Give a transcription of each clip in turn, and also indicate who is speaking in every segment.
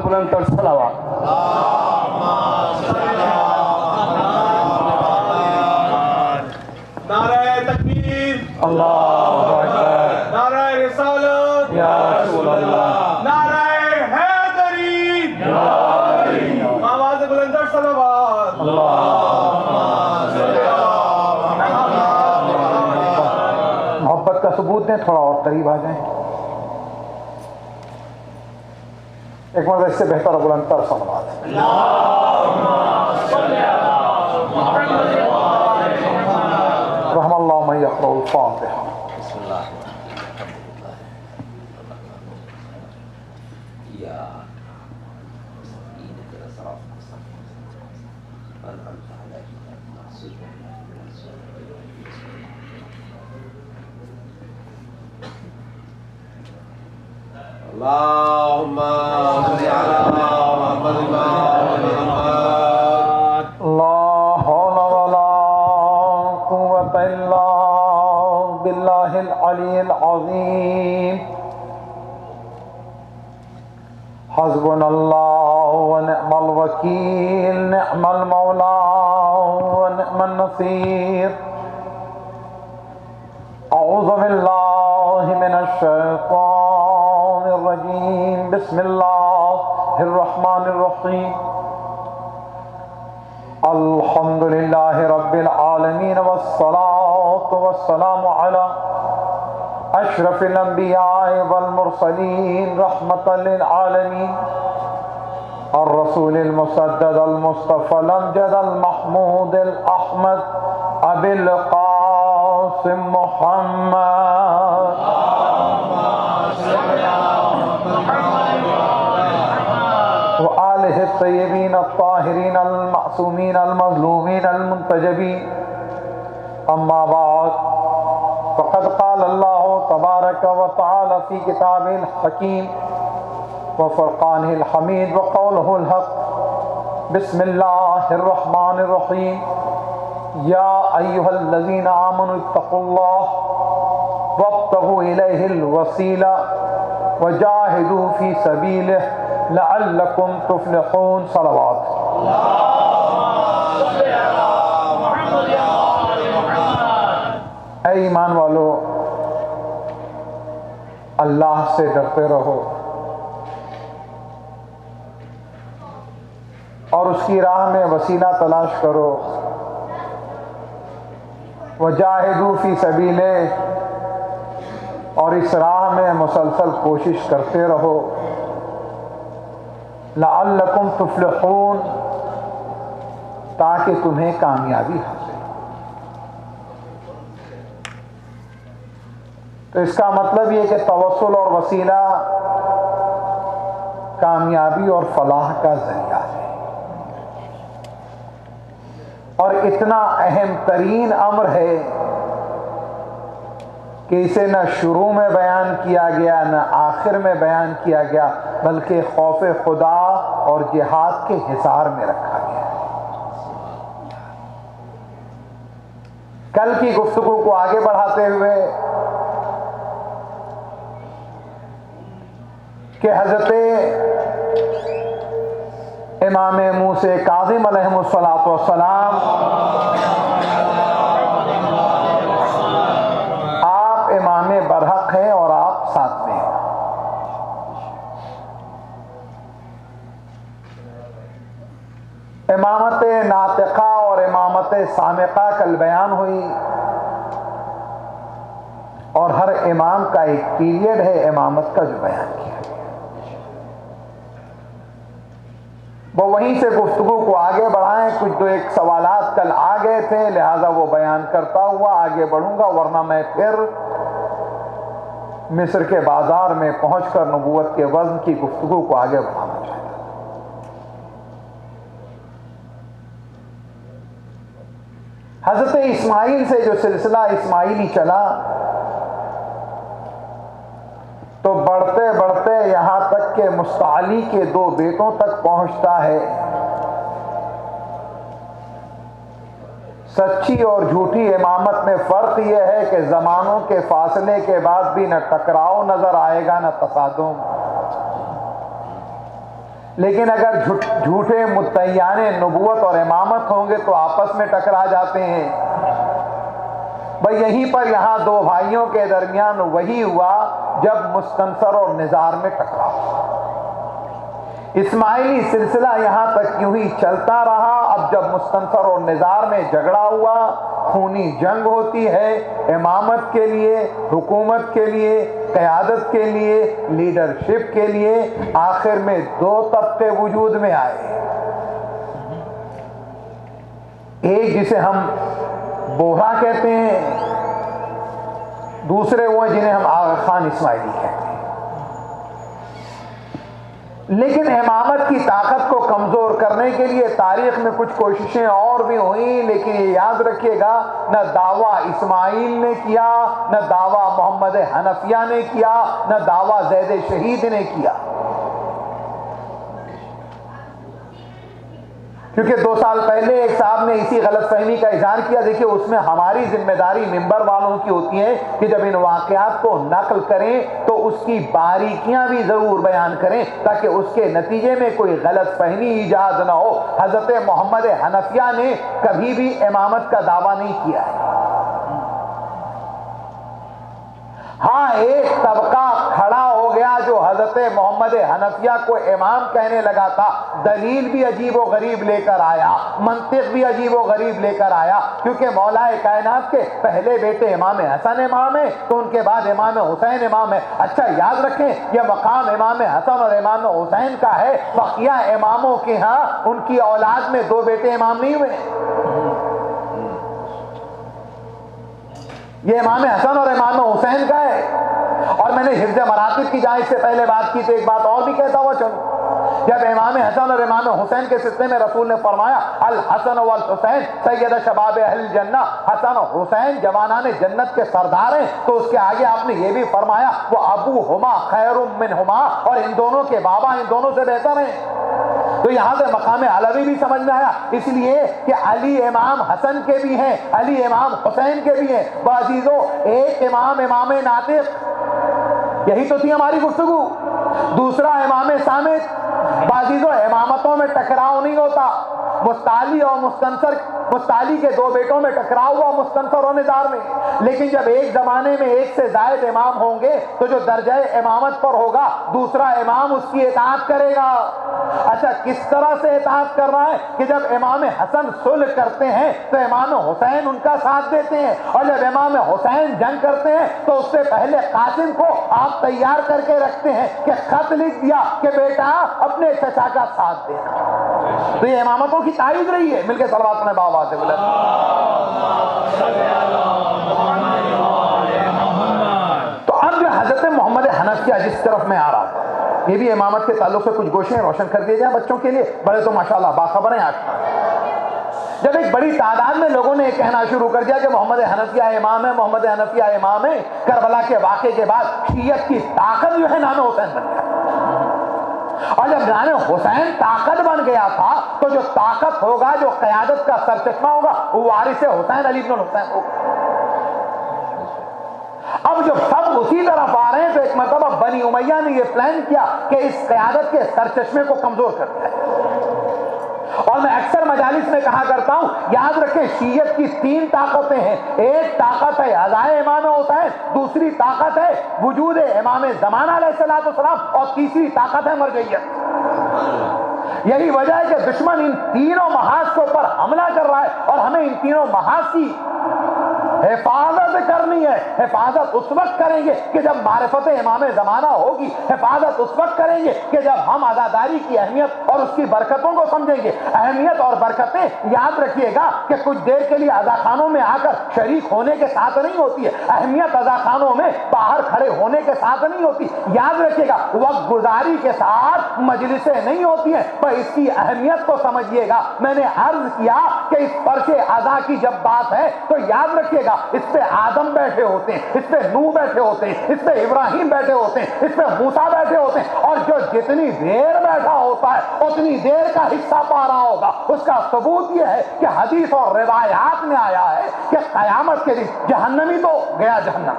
Speaker 1: بلند تر صلوات۔
Speaker 2: نعرہ تکبیر،
Speaker 1: اللہ اکبر،
Speaker 2: نعرہ رسالت،
Speaker 1: یا رسول اللہ،
Speaker 2: نعرہ حیدری، آواز بلند تر صلوات۔
Speaker 1: محبت کا ثبوت دیں، تھوڑا اور قریب آ جائیں، ایک مرتبہ اس سے بہتر اور بلند تر صلوات۔ رحم اللہ من یقرأ الفاتحہ۔
Speaker 2: اللہم صلی علی محمد
Speaker 1: لا حول ولا قوة الا باللہ العلی العظیم۔ حسبنا اللہ ونعم الوکیل، نعم المولا ونعم النصیر۔ اعوذ باللہ من الشیطان الرجیم، بسم اللہ الرحمن الرحیم۔ الحمد للہ رب العالمین والصلاة والسلام علی اشرف الانبیاء والمرسلین رحمۃ للعالمین، الرسول المسدد المصطفى الامجد المحمود الاحمد ابی القاسم محمد وآلہ الطیبین الطاہرین المعصومین المظلومین المنتجبین۔ اما بعد، فقد قال اللہ تبارک و تعالی فی کتابہ الحکیم وفرقانہ الحمید وقولہ الحق۔ بسم اللہ الرحمن الرحیم۔ یا ایہا الذین آمنوا اتقوا اللہ وابتغوا الیہ الوسیلہ وجاہدوا فی سبیلہ لعلکم تفلحون۔ صلوات۔ اے ایمان والو، اللہ سے ڈرتے رہو اور اس کی راہ میں وسیلہ تلاش کرو۔ وجاہدوا فی سبیلہ، اور اس راہ میں مسلسل کوشش کرتے رہو۔ لعلکم تفلحون، تاکہ تمہیں کامیابی حاصل ہو۔ تو اس کا مطلب یہ کہ توسل اور وسیلہ کامیابی اور فلاح کا ذریعہ ہے، اور اتنا اہم ترین امر ہے کہ اسے نہ شروع میں بیان کیا گیا نہ آخر میں بیان کیا گیا، بلکہ خوف خدا اور جہاد کے حصار میں رکھا گیا۔ کل کی گفتگو کو آگے بڑھاتے ہوئے کہ حضرت امام موسیٰ کاظم علیہ السلام آپ امام برحق ہیں اور آپ ساتھ میں ہیں۔ امامت ناطقہ اور امامت سامقہ کل بیان ہوئی، اور ہر امام کا ایک پیریڈ ہے امامت کا جو بیان کیا گیا۔ وہ وہیں سے گفتگو کو آگے بڑھائیں، کچھ دو ایک سوالات کل آ گئے تھے، لہذا وہ بیان کرتا ہوا آگے بڑھوں گا، ورنہ میں پھر مصر کے بازار میں پہنچ کر نبوت کے وزن کی گفتگو کو آگے بڑھانا چاہتا ہوں۔ حضرت اسماعیل سے جو سلسلہ اسماعیلی چلا، تو بڑھتے بڑھتے یہاں تک کہ مستعلی کے دو بیٹوں تک پہنچتا ہے۔ سچی اور جھوٹی امامت میں فرق یہ ہے کہ زمانوں کے فاصلے کے بعد بھی نہ ٹکراؤ نظر آئے گا نہ تصادم، لیکن اگر جھوٹے مدعیان نبوت اور امامت ہوں گے تو آپس میں ٹکرا جاتے ہیں۔ بھئی یہیں پر یہاں دو بھائیوں کے درمیان وہی ہوا جب مستنصر اور نزار میں ٹکرا۔ اسماعیلی سلسلہ یہاں تک یوں ہی چلتا رہا۔ اب جب مستنصر اور نزار میں جھگڑا ہوا، خونی جنگ ہوتی ہے امامت کے لیے، حکومت کے لیے، قیادت کے لیے، لیڈرشپ کے لیے، آخر میں دو طبقے وجود میں آئے۔ ایک جسے ہم بوہرا کہتے ہیں، دوسرے وہ جنہیں ہم آغا خان اسماعیلی کہتے ہیں۔ لیکن امامت کی طاقت کو کمزور کرنے کے لیے تاریخ میں کچھ کوششیں اور بھی ہوئیں، لیکن یہ یاد رکھیے گا نہ دعویٰ اسماعیل نے کیا، نہ دعویٰ محمد حنفیہ نے کیا، نہ دعویٰ زید شہید نے کیا۔ کیونکہ 2 سال پہلے ایک صاحب نے اسی غلط فہمی کا اظہار کیا۔ دیکھیے اس میں ہماری ذمہ داری ممبر والوں کی ہوتی ہے کہ جب ان واقعات کو نقل کریں تو اس کی باریکیاں بھی ضرور بیان کریں تاکہ اس کے نتیجے میں کوئی غلط فہمی ایجاد نہ ہو۔ حضرت محمد حنفیہ نے کبھی بھی امامت کا دعویٰ نہیں کیا ہے۔ ہاں ایک طبقہ کھڑا ہو گیا جو حضرت محمد حنفیہ کو امام کہنے لگا تھا، دلیل بھی عجیب و غریب لے کر آیا، منطق بھی عجیب و غریب لے کر آیا، کیونکہ مولا کائنات کے پہلے بیٹے امام حسن امام ہے تو ان کے بعد امام حسین امام ہے۔ اچھا یاد رکھیں یہ مقام امام حسن اور امام حسین کا ہے، بقیہ اماموں کے ہاں ان کی اولاد میں 2 بیٹے امام نہیں ہوئے۔ یہ امام حسن اور امام حسین کا ہے۔ اور میں نے حفظ مراتب کی جہاں اس سے پہلے بات کی تو ایک بات اور بھی کہتا ہوا چلوں، جب امام حسن اور امام حسین کے سلسلے میں رسول نے فرمایا الحسن والحسین سید شباب اہل الجنہ، حسن اور حسین جوانان جنت کے سردار ہیں، تو اس کے آگے آپ نے یہ بھی فرمایا وہ ابوہما خیر منہما، اور ان دونوں کے بابا ان دونوں سے بہتر ہیں۔ تو یہاں سے مقام علوی بھی سمجھ میں آیا، اس لیے کہ علی امام حسن کے بھی ہیں، علی امام حسین کے بھی ہیں۔ عزیزو ایک امام امام ناطق، یہی تو تھی ہماری گفتگو، دوسرا امام صامت۔ عزیزو امامتوں میں ٹکراؤ نہیں ہوتا، مستعلی اور مستنصر، مستعلی کے 2 بیٹوں میں ٹکراؤ ہوا مستنصر اور نزار میں، لیکن جب ایک زمانے میں ایک سے زائد امام ہوں گے تو جو درجہ امامت پر ہوگا دوسرا امام اس کی اطاعت کرے گا۔ اچھا کس طرح سے اطاعت کر رہا ہے کہ جب امام حسن صلح کرتے ہیں تو امام حسین ان کا ساتھ دیتے ہیں، اور جب امام حسین جنگ کرتے ہیں تو اس سے پہلے قاسم کو آپ تیار کر کے رکھتے ہیں کہ خط لکھ دیا کہ بیٹا اپنے چچا کا ساتھ دینا۔ تو یہ امامتوں کی تائید رہی ہے۔ مل کے صلوات میں بابا سے بولے تو اب جو حضرت محمد حنفیہ جس طرف میں آ رہا تھا، یہ بھی امامت کے تعلق سے کچھ گوشیں روشن کر دیے جائیں بچوں کے لیے، بڑے تو ماشاءاللہ باخبر ہیں آشنا۔ جب ایک بڑی تعداد میں لوگوں نے یہ کہنا شروع کر دیا کہ محمد حنفیہ امام ہے، محمد حنفیہ امام ہے، کربلا کے واقعے کے بعد شیعت کی طاقت جو ہے نام حسین بن گیا، اور جب نام حسین طاقت بن گیا تھا تو جو طاقت ہوگا، جو قیادت کا سرچشمہ ہوگا وہ وارث حسین علی بن الحسین ہوگا۔ اب جب سب اسی طرف آ رہے ہیں تو ایک مرتبہ بنی امیہ نے یہ پلان کیا کہ اس قیادت کے سرچشمے کو کمزور کر دیا ہے۔ اور میں اکثر مجالس میں کہا کرتا ہوں یاد رکھیں شیعت کی 3 طاقتیں ہیں، ایک طاقت ہے ازائے امام حسین، دوسری طاقت ہے وجود امام زمانہ علیہ السلام، اور تیسری طاقت ہے مرجعیت۔ یہی وجہ ہے کہ دشمن ان تینوں محاذ کے اوپر حملہ کر رہا ہے اور ہمیں ان تینوں محاذ کی حفاظت کرنی ہے۔ حفاظت اس وقت کریں گے کہ جب معرفت امام زمانہ ہوگی، حفاظت اس وقت کریں گے کہ جب ہم عزاداری کی اہمیت اور اس کی برکتوں کو سمجھیں گے۔ اہمیت اور برکتیں یاد رکھیے گا کہ کچھ دیر کے لیے عزاخانوں میں آ کر شریک ہونے کے ساتھ نہیں ہوتی ہے، اہمیت عزاخانوں میں باہر کھڑے ہونے کے ساتھ نہیں ہوتی۔ یاد رکھیے گا وقت گزاری کے ساتھ مجلسیں نہیں ہوتی ہیں، پر اس کی اہمیت کو سمجھیے گا۔ میں نے عرض کیا کہ اس فرش عزا کی جب بات ہے تو یاد رکھیے گا اس پہ آدم بیٹھے ہوتے ہیں، اس پہ نوح بیٹھے ہوتے ہیں، اس پہ ابراہیم بیٹھے ہوتے ہیں، اس پہ موسیٰ بیٹھے ہوتے ہیں، اور جو جتنی دیر بیٹھا ہوتا ہے اتنی دیر کا حصہ پا رہا ہوگا۔ اس کا ثبوت یہ ہے کہ حدیث اور روایات میں آیا ہے کہ قیامت کے دن جہنمی تو گیا جہنم،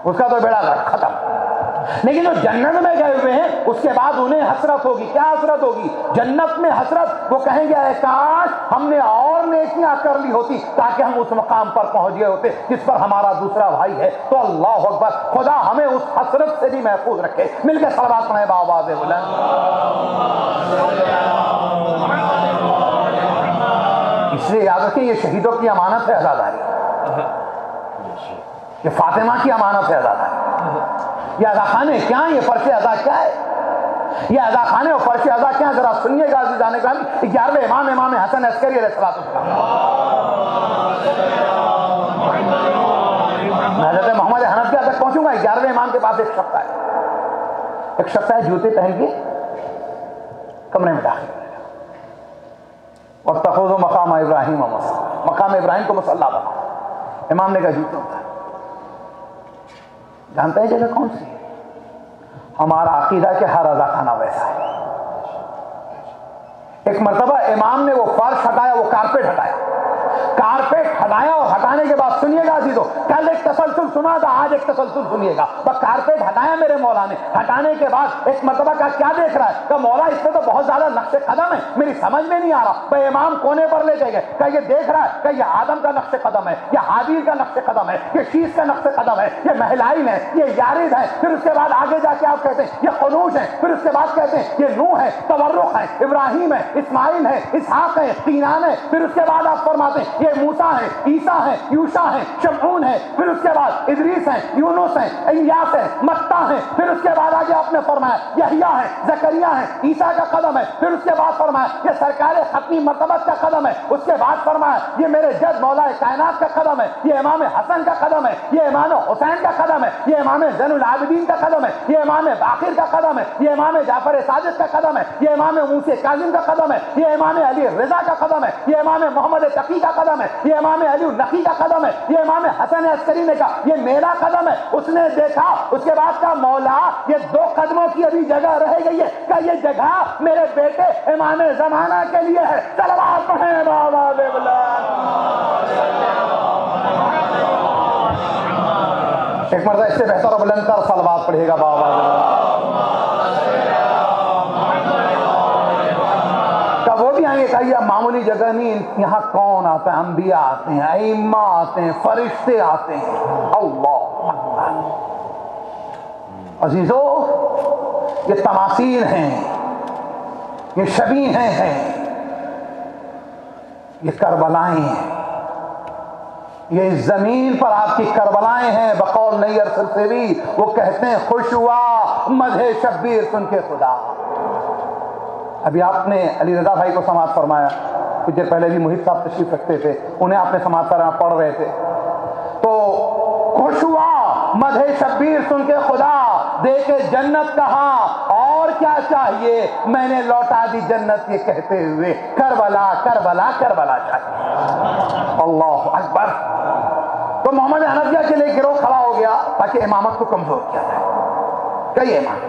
Speaker 1: اس کا تو بیڑا غرق ختم، لیکن جو جنت میں گئے ہوئے ہیں اس کے بعد انہیں حسرت ہوگی. کیا حسرت ہوگی؟ جنت میں حسرت. وہ کہیں گے اے کاش ہم نے اور نیکیاں کر لی ہوتی تاکہ ہم اس مقام پر پہنچ گئے ہوتے جس پر ہمارا دوسرا بھائی ہے. تو اللہ اکبر, خدا ہمیں اس حسرت سے بھی محفوظ رکھے. مل کے صلوات پڑھیں بآواز بلند. اس لیے یاد رکھیں یہ شہیدوں کی امانت ہے عزاداری, یہ فاطمہ کی امانت ہے عزاداری. یہ ادا خانے کیا ہیں, یہ فرش ادا کیا ہے, یہ ادا خانے اور فرش ادا کیا ہیں, ذرا سنیے گا عزیزان گرامی. 11ویں امام حسن عسکری علیہ السلام. میں حضرت محمد حنفیہ تک پہنچوں گا. 11ویں امام کے پاس ایک شخص ہے, جوتے پہن کے کمرے میں داخل اور تخوذ مقام ابراہیم مقام ابراہیم کو مصلی بنا. امام نے کہا جوتے اتار. جانتے ہیں جگہ کون سی ہے؟ ہمارا عقیدہ کہ ہر اذا خانہ ویسا ہے. ایک مرتبہ امام نے وہ فرش ہٹایا, وہ کارپیٹ ہٹایا اور ہٹانے کے بعد سنیے گا عزیزو, کل ایک تسلسل سنا تھا, آج ایک تسلسل سنیے گا. بس کارپیٹ ہٹایا میرے مولا نے, ہٹانے کے بعد ایک مرتبہ کا کیا دیکھ رہا ہے کہ مولا اس میں تو بہت زیادہ نقش قدم ہے, میری سمجھ میں نہیں آ رہا. بھائی امام کونے پر لے کے گئے کہ یہ دیکھ رہا ہے کہ یہ آدم کا نقش قدم ہے, یہ حابیل کا نقش قدم ہے, یہ شیش کا نقش قدم ہے, یہ مہلائل ہے, یہ یارد ہے. پھر اس کے بعد آگے جا کے آپ کہتے ہیں یہ قنوش ہے. پھر اس کے بعد کہتے ہیں یہ نوح ہے, تورق ہے, ابراہیم ہے, اسماعیل ہے, اسحاق ہے, قینان ہے. پھر اس کے بعد آپ فرماتے ہیں یہ موسیٰ ہے, عیسیٰ ہے, یوشع ہے, شمعون ہے. پھر اس کے بعد ادریس ہے, یونس ہے, الیاس ہے, متہ ہے. پھر اس کے بعد آگے آپ نے فرمایا یحییٰ ہے, زکریا ہے, عیسیٰ کا قدم ہے. پھر اس کے بعد فرمایا یہ سرکار ختمی مرتبت کا قدم ہے. اس کے بعد فرمایا یہ میرے جد مولا کائنات کا قدم ہے, یہ امام حسن کا قدم ہے, یہ امام حسین کا قدم ہے, یہ امام زین العابدین کا قدم ہے, یہ امام باقر کا قدم ہے, یہ امام جعفر صادق کا قدم ہے, یہ امام موسی کاظم کا قدم ہے, یہ امام علی رضا کا قدم ہے, یہ امام محمد تقی کا قدم ہے, یہ امام علی النقی کا قدم ہے, یہ امام حسن عسکری نے کہا یہ میرا قدم ہے. اس نے دیکھا, اس کے بعد کہا مولا یہ 2 قدموں کی ابھی جگہ رہ گئی ہے, کہ یہ جگہ میرے بیٹے امام زمانہ کے لیے ہے. صلوات پڑھیں بآواز بلند. ایک مرتبہ اس سے بہتر اور بلند تر صلوات پڑھے گا بآواز بلند. وہ بھی آئیں گے کہ یہ معمولی جگہ نہیں, یہاں کون آتا ہے؟ انبیاء آتے ہیں, ائمہ آتے ہیں, فرشتے آتے ہیں. اللہ اکبر. عزیزو یہ تماثیل ہیں, یہ شبیہیں ہیں, یہ کربلائیں ہیں, یہ زمین پر آپ کی کربلائیں ہیں. بقول نیر سلسلوی وہ کہتے ہیں خوش ہوا مدح شبیر سن کے خدا. ابھی آپ نے علی رضا بھائی کو سماعت فرمایا, کچھ دیر پہلے بھی محیط صاحب تشریف رکھتے تھے, انہیں آپ نے سماعت فرمایا, پڑھ رہے تھے تو خوش ہوا مدح شبیر سن کے خدا, دیکھے جنت کہاں اور کیا چاہیے, میں نے لوٹا دی جنت یہ کہتے ہوئے کربلا کربلا کربلا چاہیے. اللہ اکبر. تو محمد حنفیہ کے لیے گروہ کھڑا ہو گیا تاکہ امامت کو کمزور کیا جائے. کئی امام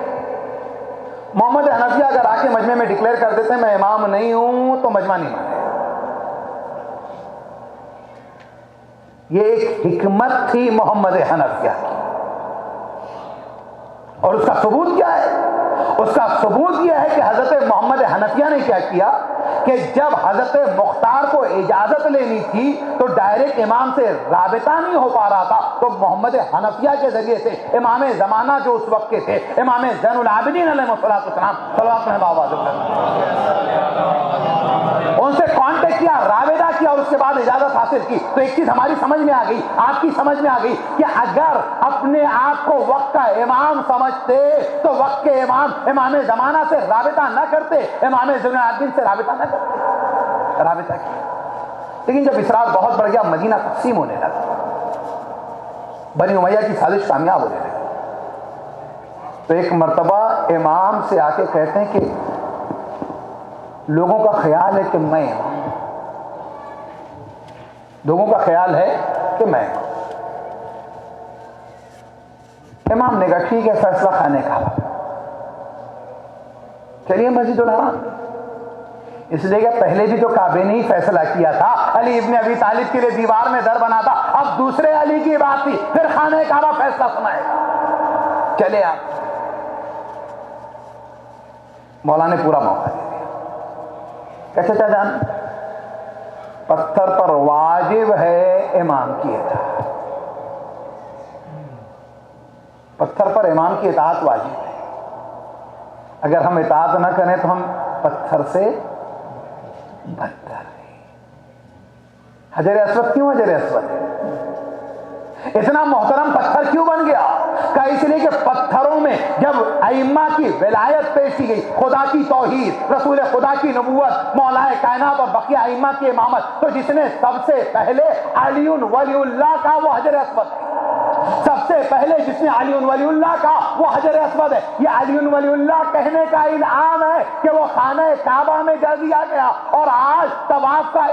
Speaker 1: محمد حنفیہ اگر آ کے مجمع میں ڈکلیئر کر دیتے ہیں میں امام نہیں ہوں تو مجمع نہیں مانے. یہ ایک حکمت تھی محمد حنفیہ کی, اور اس کا ثبوت کیا ہے؟ اس کا ثبوت یہ ہے کہ حضرت محمد حنفیہ نے کیا کیا کہ جب حضرت مختار کو اجازت لینی تھی تو ڈائریکٹ امام سے رابطہ نہیں ہو پا رہا تھا, تو محمد حنفیہ کے ذریعے سے امام زمانہ جو اس وقت کے تھے امام زین العابدین علیہ السلام صلوات میں بآواز ان سے کانٹیکٹ کیا, رابطہ کیا, اور اس کے بعد اجازت حاصل کی. تو ایک چیز ہماری سمجھ میں آ گئی, آپ کی سمجھ میں آ گئی کہ اگر اپنے آپ کو وقت کا امام سمجھتے تو وقت کے امام زمانہ سے رابطہ نہ کرتے, امام زین العابدین سے رابطہ نہ کرتے. رابطہ کیا, لیکن جب اسرار بہت بڑھ گیا, مدینہ تقسیم ہونے لگا, بنی امیہ کی سازش کامیاب ہونے لگی, تو ایک مرتبہ امام سے آ کے کہتے ہیں کہ لوگوں کا خیال ہے کہ میں امام, لوگوں کا خیال ہے کہ میں. امام نے کہا ٹھیک ہے, فیصلہ خانے کا, چلیے مسجد الحرام. اس لیے کہ پہلے بھی تو کعبے نے ہی فیصلہ کیا تھا, علی ابن ابی طالب کے لیے دیوار میں در بنا تھا, اب دوسرے علی کی بات تھی, پھر خانہ کعبہ فیصلہ سنائے گا. چلے آپ مولا نے پورا موقع دے دیا کہ چچا جان پتھر پر واجب ہے امام کی اطاعت، پتھر پر امام کی اطاعت واجب ہے، اگر ہم اطاعت نہ کریں تو ہم پتھر سے بدتر ہیں۔ حجر اسود کیوں حجر اسود ہے؟ اتنا محترم پتھر کیوں بن گیا؟ کہ اس لیے کہ پتھروں میں جب ائمہ کی ولایت پیش کی گئی، خدا کی توحید، رسول خدا کی نبوت، مولا کائنات اور بقیہ ائمہ کی امامت، تو جس نے سب سے پہلے علی ولی اللہ کا وہ حجر اسود ہے، سب سے پہلے جس نے علی ولی اللہ کا وہ حجر اسود ہے۔ یہ علی ولی اللہ کہنے کا انعام ہے کہ وہ خانہ کعبہ میں جا دیا گیا، اور آج طواف کا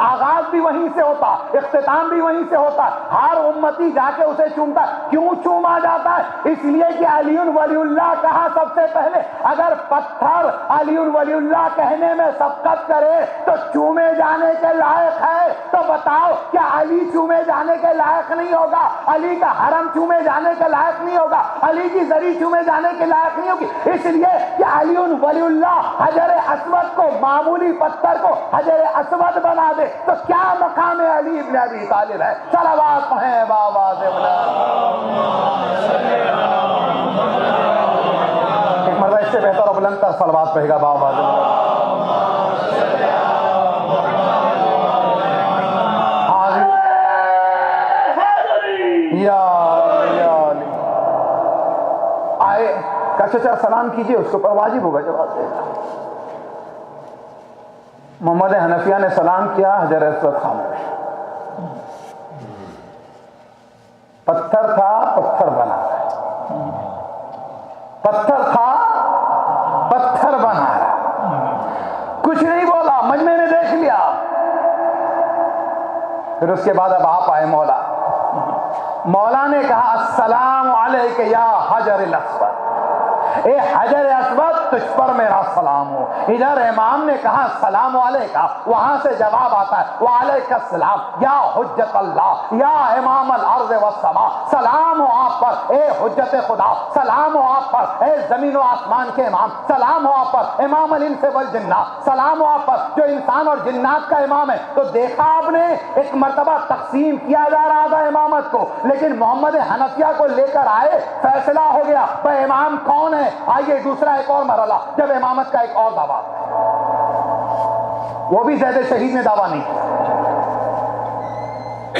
Speaker 1: آغاز بھی وہیں سے ہوتا، اختتام بھی وہیں سے ہوتا، ہر امتی جا کے اسے چومتا۔ کیوں چوما جاتا ہے؟ اس لیے کہ علی ولی اللہ کہا سب سے پہلے۔ اگر پتھر علی ولی اللہ کہنے میں سبقت کرے تو چومے جانے کے لائق ہے، تو بتاؤ کیا علی چومے جانے کے لائق نہیں ہوگا؟ علی کا حرم چومے جانے کے لائق نہیں ہوگا؟ علی کی زری چومے جانے کے لائق نہیں ہوگی؟ اس لیے کہ علی ولی اللہ حجر اسود کو، معمولی پتھر کو حجر اسود بنا دے تو کیا مقام علی ابن ابی طالب ہے؟ صلوات پڑھیں بابا سے ایک مرتبہ اس سے بہتر اور بلند تر صلوات پڑھے گا بابا سے آئے چچا سلام کیجئے، اس کے اوپر واجب ہوگا جواب دے گا۔ محمد حنفیہ نے سلام کیا، حجر اسود خاموش، پتھر تھا پتھر بنا رہا، پتھر تھا پتھر بنا رہا، کچھ نہیں بولا، مجمع نے دیکھ لیا۔ پھر اس کے بعد اب آپ آئے مولا، مولا نے کہا السلام علیک یا حجر الاسود، اے حجر اسود تجھ پر میرا سلام ہو۔ ادھر امام نے کہا السلام علیکہ، وہاں سے جواب آتا ہے وعلیک السلام یا حجت اللہ یا امام الارض والسماء، سلام ہو آپ پر اے حجت خدا، سلام ہو آپ پر اے زمین و آسمان کے امام، سلام ہو آپ پر امام الانس والجنہ، سلام ہو آپ پر جو انسان اور جنات کا امام ہے۔ تو دیکھا آپ نے ایک مرتبہ تقسیم کیا جا رہا تھا امامت کو، لیکن محمد حنفیہ کو لے کر آئے، فیصلہ ہو گیا بھائی امام کون ہے۔ آئیے دوسرا ایک اور مرحلہ، جب امامت کا ایک اور دعویٰ، وہ بھی زید شہید نے دعویٰ نہیں کیا۔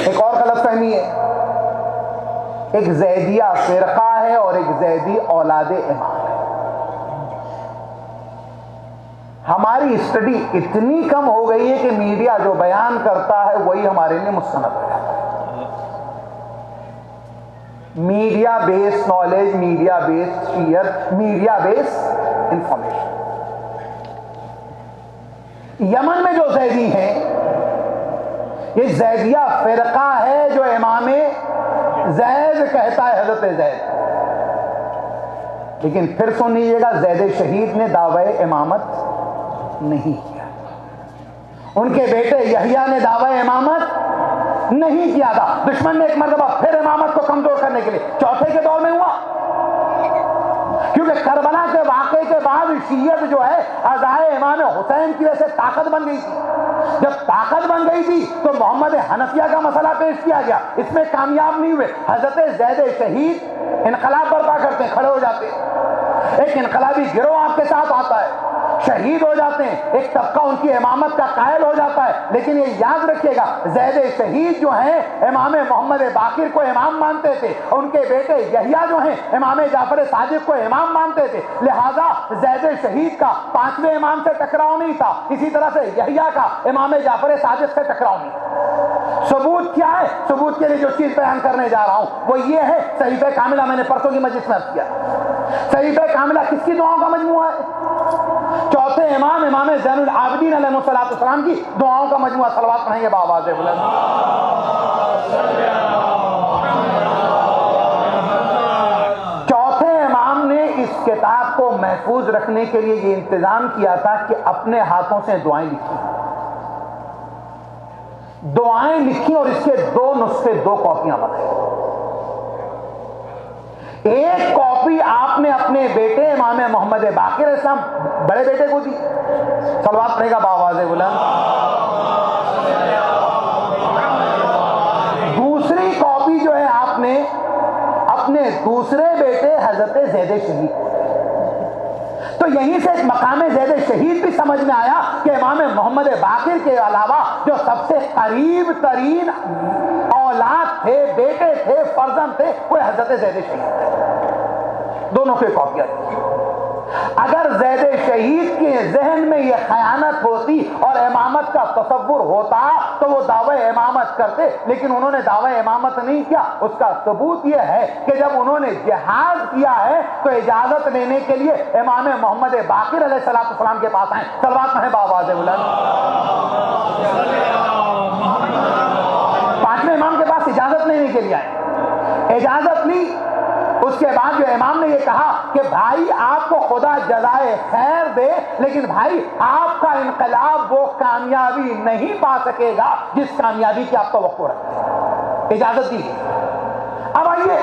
Speaker 1: ایک اور غلط فہمی ہے، ایک زیدیہ فرقہ ہے اور ایک زیدی اولاد امام ہے۔ ہماری اسٹڈی اتنی کم ہو گئی ہے کہ میڈیا جو بیان کرتا ہے وہی ہمارے لیے مستند ہو جاتا ہے۔ میڈیا بیس نالج، میڈیا بیس فیئر، میڈیا بیس انفارمیشن۔ یمن میں جو زیدی ہیں، یہ زیدیہ فرقہ ہے جو امام زید کہتا ہے، حضرت زید، لیکن پھر سن لیجیے گا زید شہید نے دعوی امامت نہیں کیا، ان کے بیٹے یحییٰ نے دعوی امامت نہیں کیا تھا۔ دشمن نے ایک مرتبہ پھر امامت کو کمزور کرنے کے لیے چوتھے کے دور میں ہوا، کیونکہ کربلا کے واقعے کے بعد شیعت جو ہے عزائے امام حسین کی وجہ سے طاقت بن گئی تھی۔ جب طاقت بن گئی تھی تو محمد حنفیہ کا مسئلہ پیش کیا گیا، اس میں کامیاب نہیں ہوئے۔ حضرت زید شہید انقلاب برپا کرتے ہیں، کھڑے ہو جاتے ہیں، ایک انقلابی گروہ آپ کے ساتھ آتا ہے، شہید ہو جاتے ہیں، ایک طبقہ ان کی امامت کا قائل ہو جاتا ہے۔ لیکن یہ یاد رکھیے گا زید شہید جو ہیں امام محمد باقر کو امام مانتے تھے، ان کے بیٹے یحییٰ جو ہیں امام جعفر صادق کو امام مانتے تھے، لہذا زید شہید کا پانچویں امام سے ٹکراؤ نہیں تھا، اسی طرح سے یحییٰ کا امام جعفر صادق سے ٹکراؤ نہیں تھا۔ ثبوت کیا ہے؟ ثبوت کے لیے جو چیز بیان کرنے جا رہا ہوں وہ یہ ہے، صحیفہ کاملہ میں نے پرسوں کی مجلس میں عرض کیا، صحیفہ کاملہ کس کی دعاؤں کا مجموعہ ہے؟ چوتھے امام امام زین العابدین علیہ السلام کی دعاؤں کا مجموعہ۔ صلوات پڑھیں گے بآواز بلند۔ چوتھے امام نے اس کتاب کو محفوظ رکھنے کے لیے یہ انتظام کیا تھا کہ اپنے ہاتھوں سے دعائیں لکھی، دعائیں لکھی اور اس کے 2 نسخے 2 کاپیاں بنائیں۔ ایک کاپی آپ نے اپنے بیٹے امام محمد باقر علیہ السلام بڑے بیٹے کو دی، صلوات پڑھے گا بآواز بلند۔ دوسری کاپی جو ہے آپ نے اپنے دوسرے بیٹے حضرت زید شہید کو۔ تو یہیں سے ایک مقام زید شہید بھی سمجھ میں آیا کہ امام محمد باقر کے علاوہ جو سب سے قریب ترین اولاد تھے، بیٹے تھے، فرزند تھے، وہ حضرت زید شہید تھے۔ دونوں کی کاپیاں تھیں۔ اگر زید شہید کے ذہن میں یہ خیانت ہوتی اور امامت کا تصور ہوتا تو وہ دعوی امامت کرتے، لیکن انہوں نے دعوی امامت نہیں کیا۔ اس کا ثبوت یہ ہے کہ جب انہوں نے جہاد کیا ہے تو اجازت لینے کے لیے امام محمد باقر علیہ السلام کے پاس آئے، صلوات پڑھیں بآواز بلند۔ پانچویں امام کے پاس اجازت لینے کے لیے آئے، اجازت لی۔ اس کے بعد جو امام نے یہ کہا کہ بھائی آپ کو خدا جزائے خیر دے، لیکن بھائی آپ کا انقلاب وہ کامیابی نہیں پا سکے گا جس کامیابی کی آپ توقع رکھتے ہیں۔ اجازت دی۔ اب آئیے،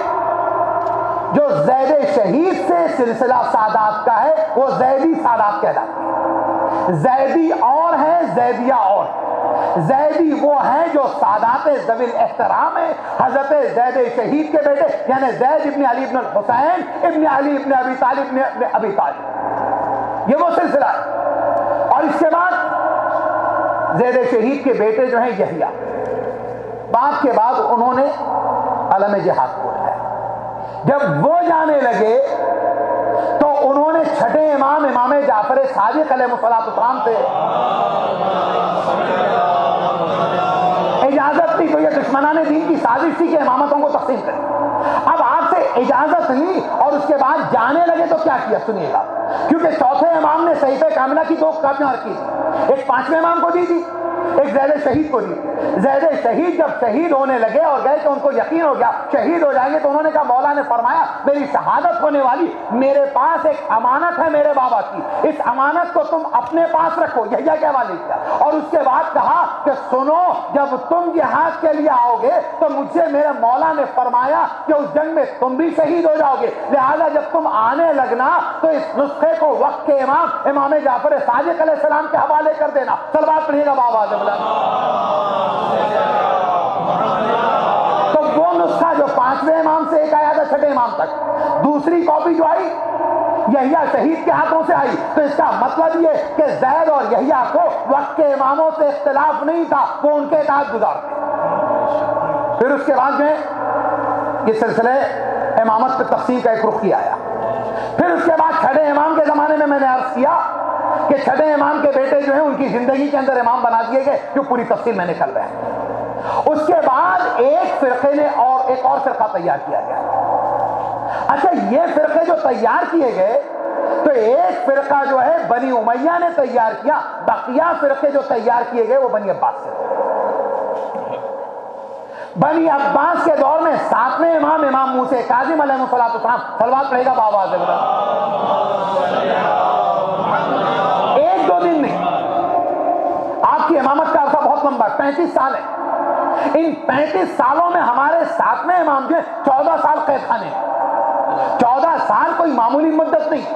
Speaker 1: جو زید شہید سے سلسلہ سادات کا ہے وہ زیدی سادات کہلاتے ہیں۔ زیدی اور ہیں، زیدیہ اور ہیں۔ زیدی وہ ہیں جو سادات ذوی الاحترام ہیں، حضرت زید شہید کے بیٹے یعنی زید ابن علی ابن الحسین ابن علی ابن ابی طالب ابن ابی طالب، یہ وہ سلسلہ ہے۔ اور اس کے بعد زید شہید کے بیٹے جو ہیں یحییٰ، باپ کے بعد انہوں نے علم جہاد کو اٹھایا۔ جب وہ جانے لگے تو انہوں نے چھٹے امام جعفر صادق علیہ السلام سے اجازت لی، تو یہ دشمنان دین کی سازش تھی کہ امامتوں کو تقسیم کریں۔ اب آپ سے اجازت لی اور اس کے بعد جانے لگے تو کیا کیا سنیے گا، کیونکہ چوتھے امام نے صحیفہ کاملہ کی 2 کاپیاں رکھی تھی، ایک پانچویں امام کو دی تھی، ایک زید شہید کو دی۔ زید شہید جب شہید ہونے لگے اور گئے تو ان کو یقین ہو گیا شہید ہو جائیں گے، تو انہوں نے کہا مولا نے فرمایا میری شہادت ہونے والی، میرے پاس ایک امانت ہے میرے بابا کی، اس امانت کو تم اپنے پاس رکھو، یحییٰ کے حوالے کیا۔ اور اس کے بعد کہا کہ سنو، جب تم جہاد کے لیے آؤ گے تو مجھ سے میرے مولا نے فرمایا کہ اس جنگ میں تم بھی شہید ہو جاؤ گے، لہذا جب تم آنے لگنا تو اس نسخے کو وقت کے امام جعفر صادق علیہ السلام کے حوالے کر دینا۔ صلوات پڑھیے گا بآواز بلند۔ تو وہ نسخہ جو پانچویں امام سے ایک آیا تھا چھٹے امام تک، دوسری کاپی جو آئی یحییٰ شہید کے ہاتھوں سے آئی، تو اس کا مطلب یہ کہ زید اور یحییٰ کو وقت کے اماموں سے اختلاف نہیں تھا، وہ ان کے اطاعت گزار تھے۔ پھر اس کے بعد میں یہ سلسلے امامت پہ تقسیم کا ایک رخ کیا آیا۔ پھر اس کے بعد چھٹے امام کے زمانے میں نے عرض کیا کہ چھٹے امام کے بیٹے جو ہیں ان کی زندگی کے اندر امام بنا دیے گئے، جو پوری تفصیل میں نے کل بیان کی۔ اس کے بعد ایک فرقے نے ایک اور فرقہ تیار کیا گیا۔ اچھا، یہ فرقے جو تیار کیے گئے تو ایک فرقہ جو ہے بنی امیہ نے تیار کیا، بقیہ فرقے جو تیار کیے گئے وہ بنی عباس سے۔ بنی عباس کے دور میں 7ویں امام موسیٰ کاظم علیہ السلام، صلوات پڑھے گا بآواز بلند۔ 1-2 دن نہیں، آپ کی امامت کا عرصہ بہت لمبا ہے، 35 سال ہے۔ ان 35 سالوں میں ہمارے 7ویں امام جو 14 سال قید خانے ہیں۔ 14 سال کوئی معمولی مدت نہیں،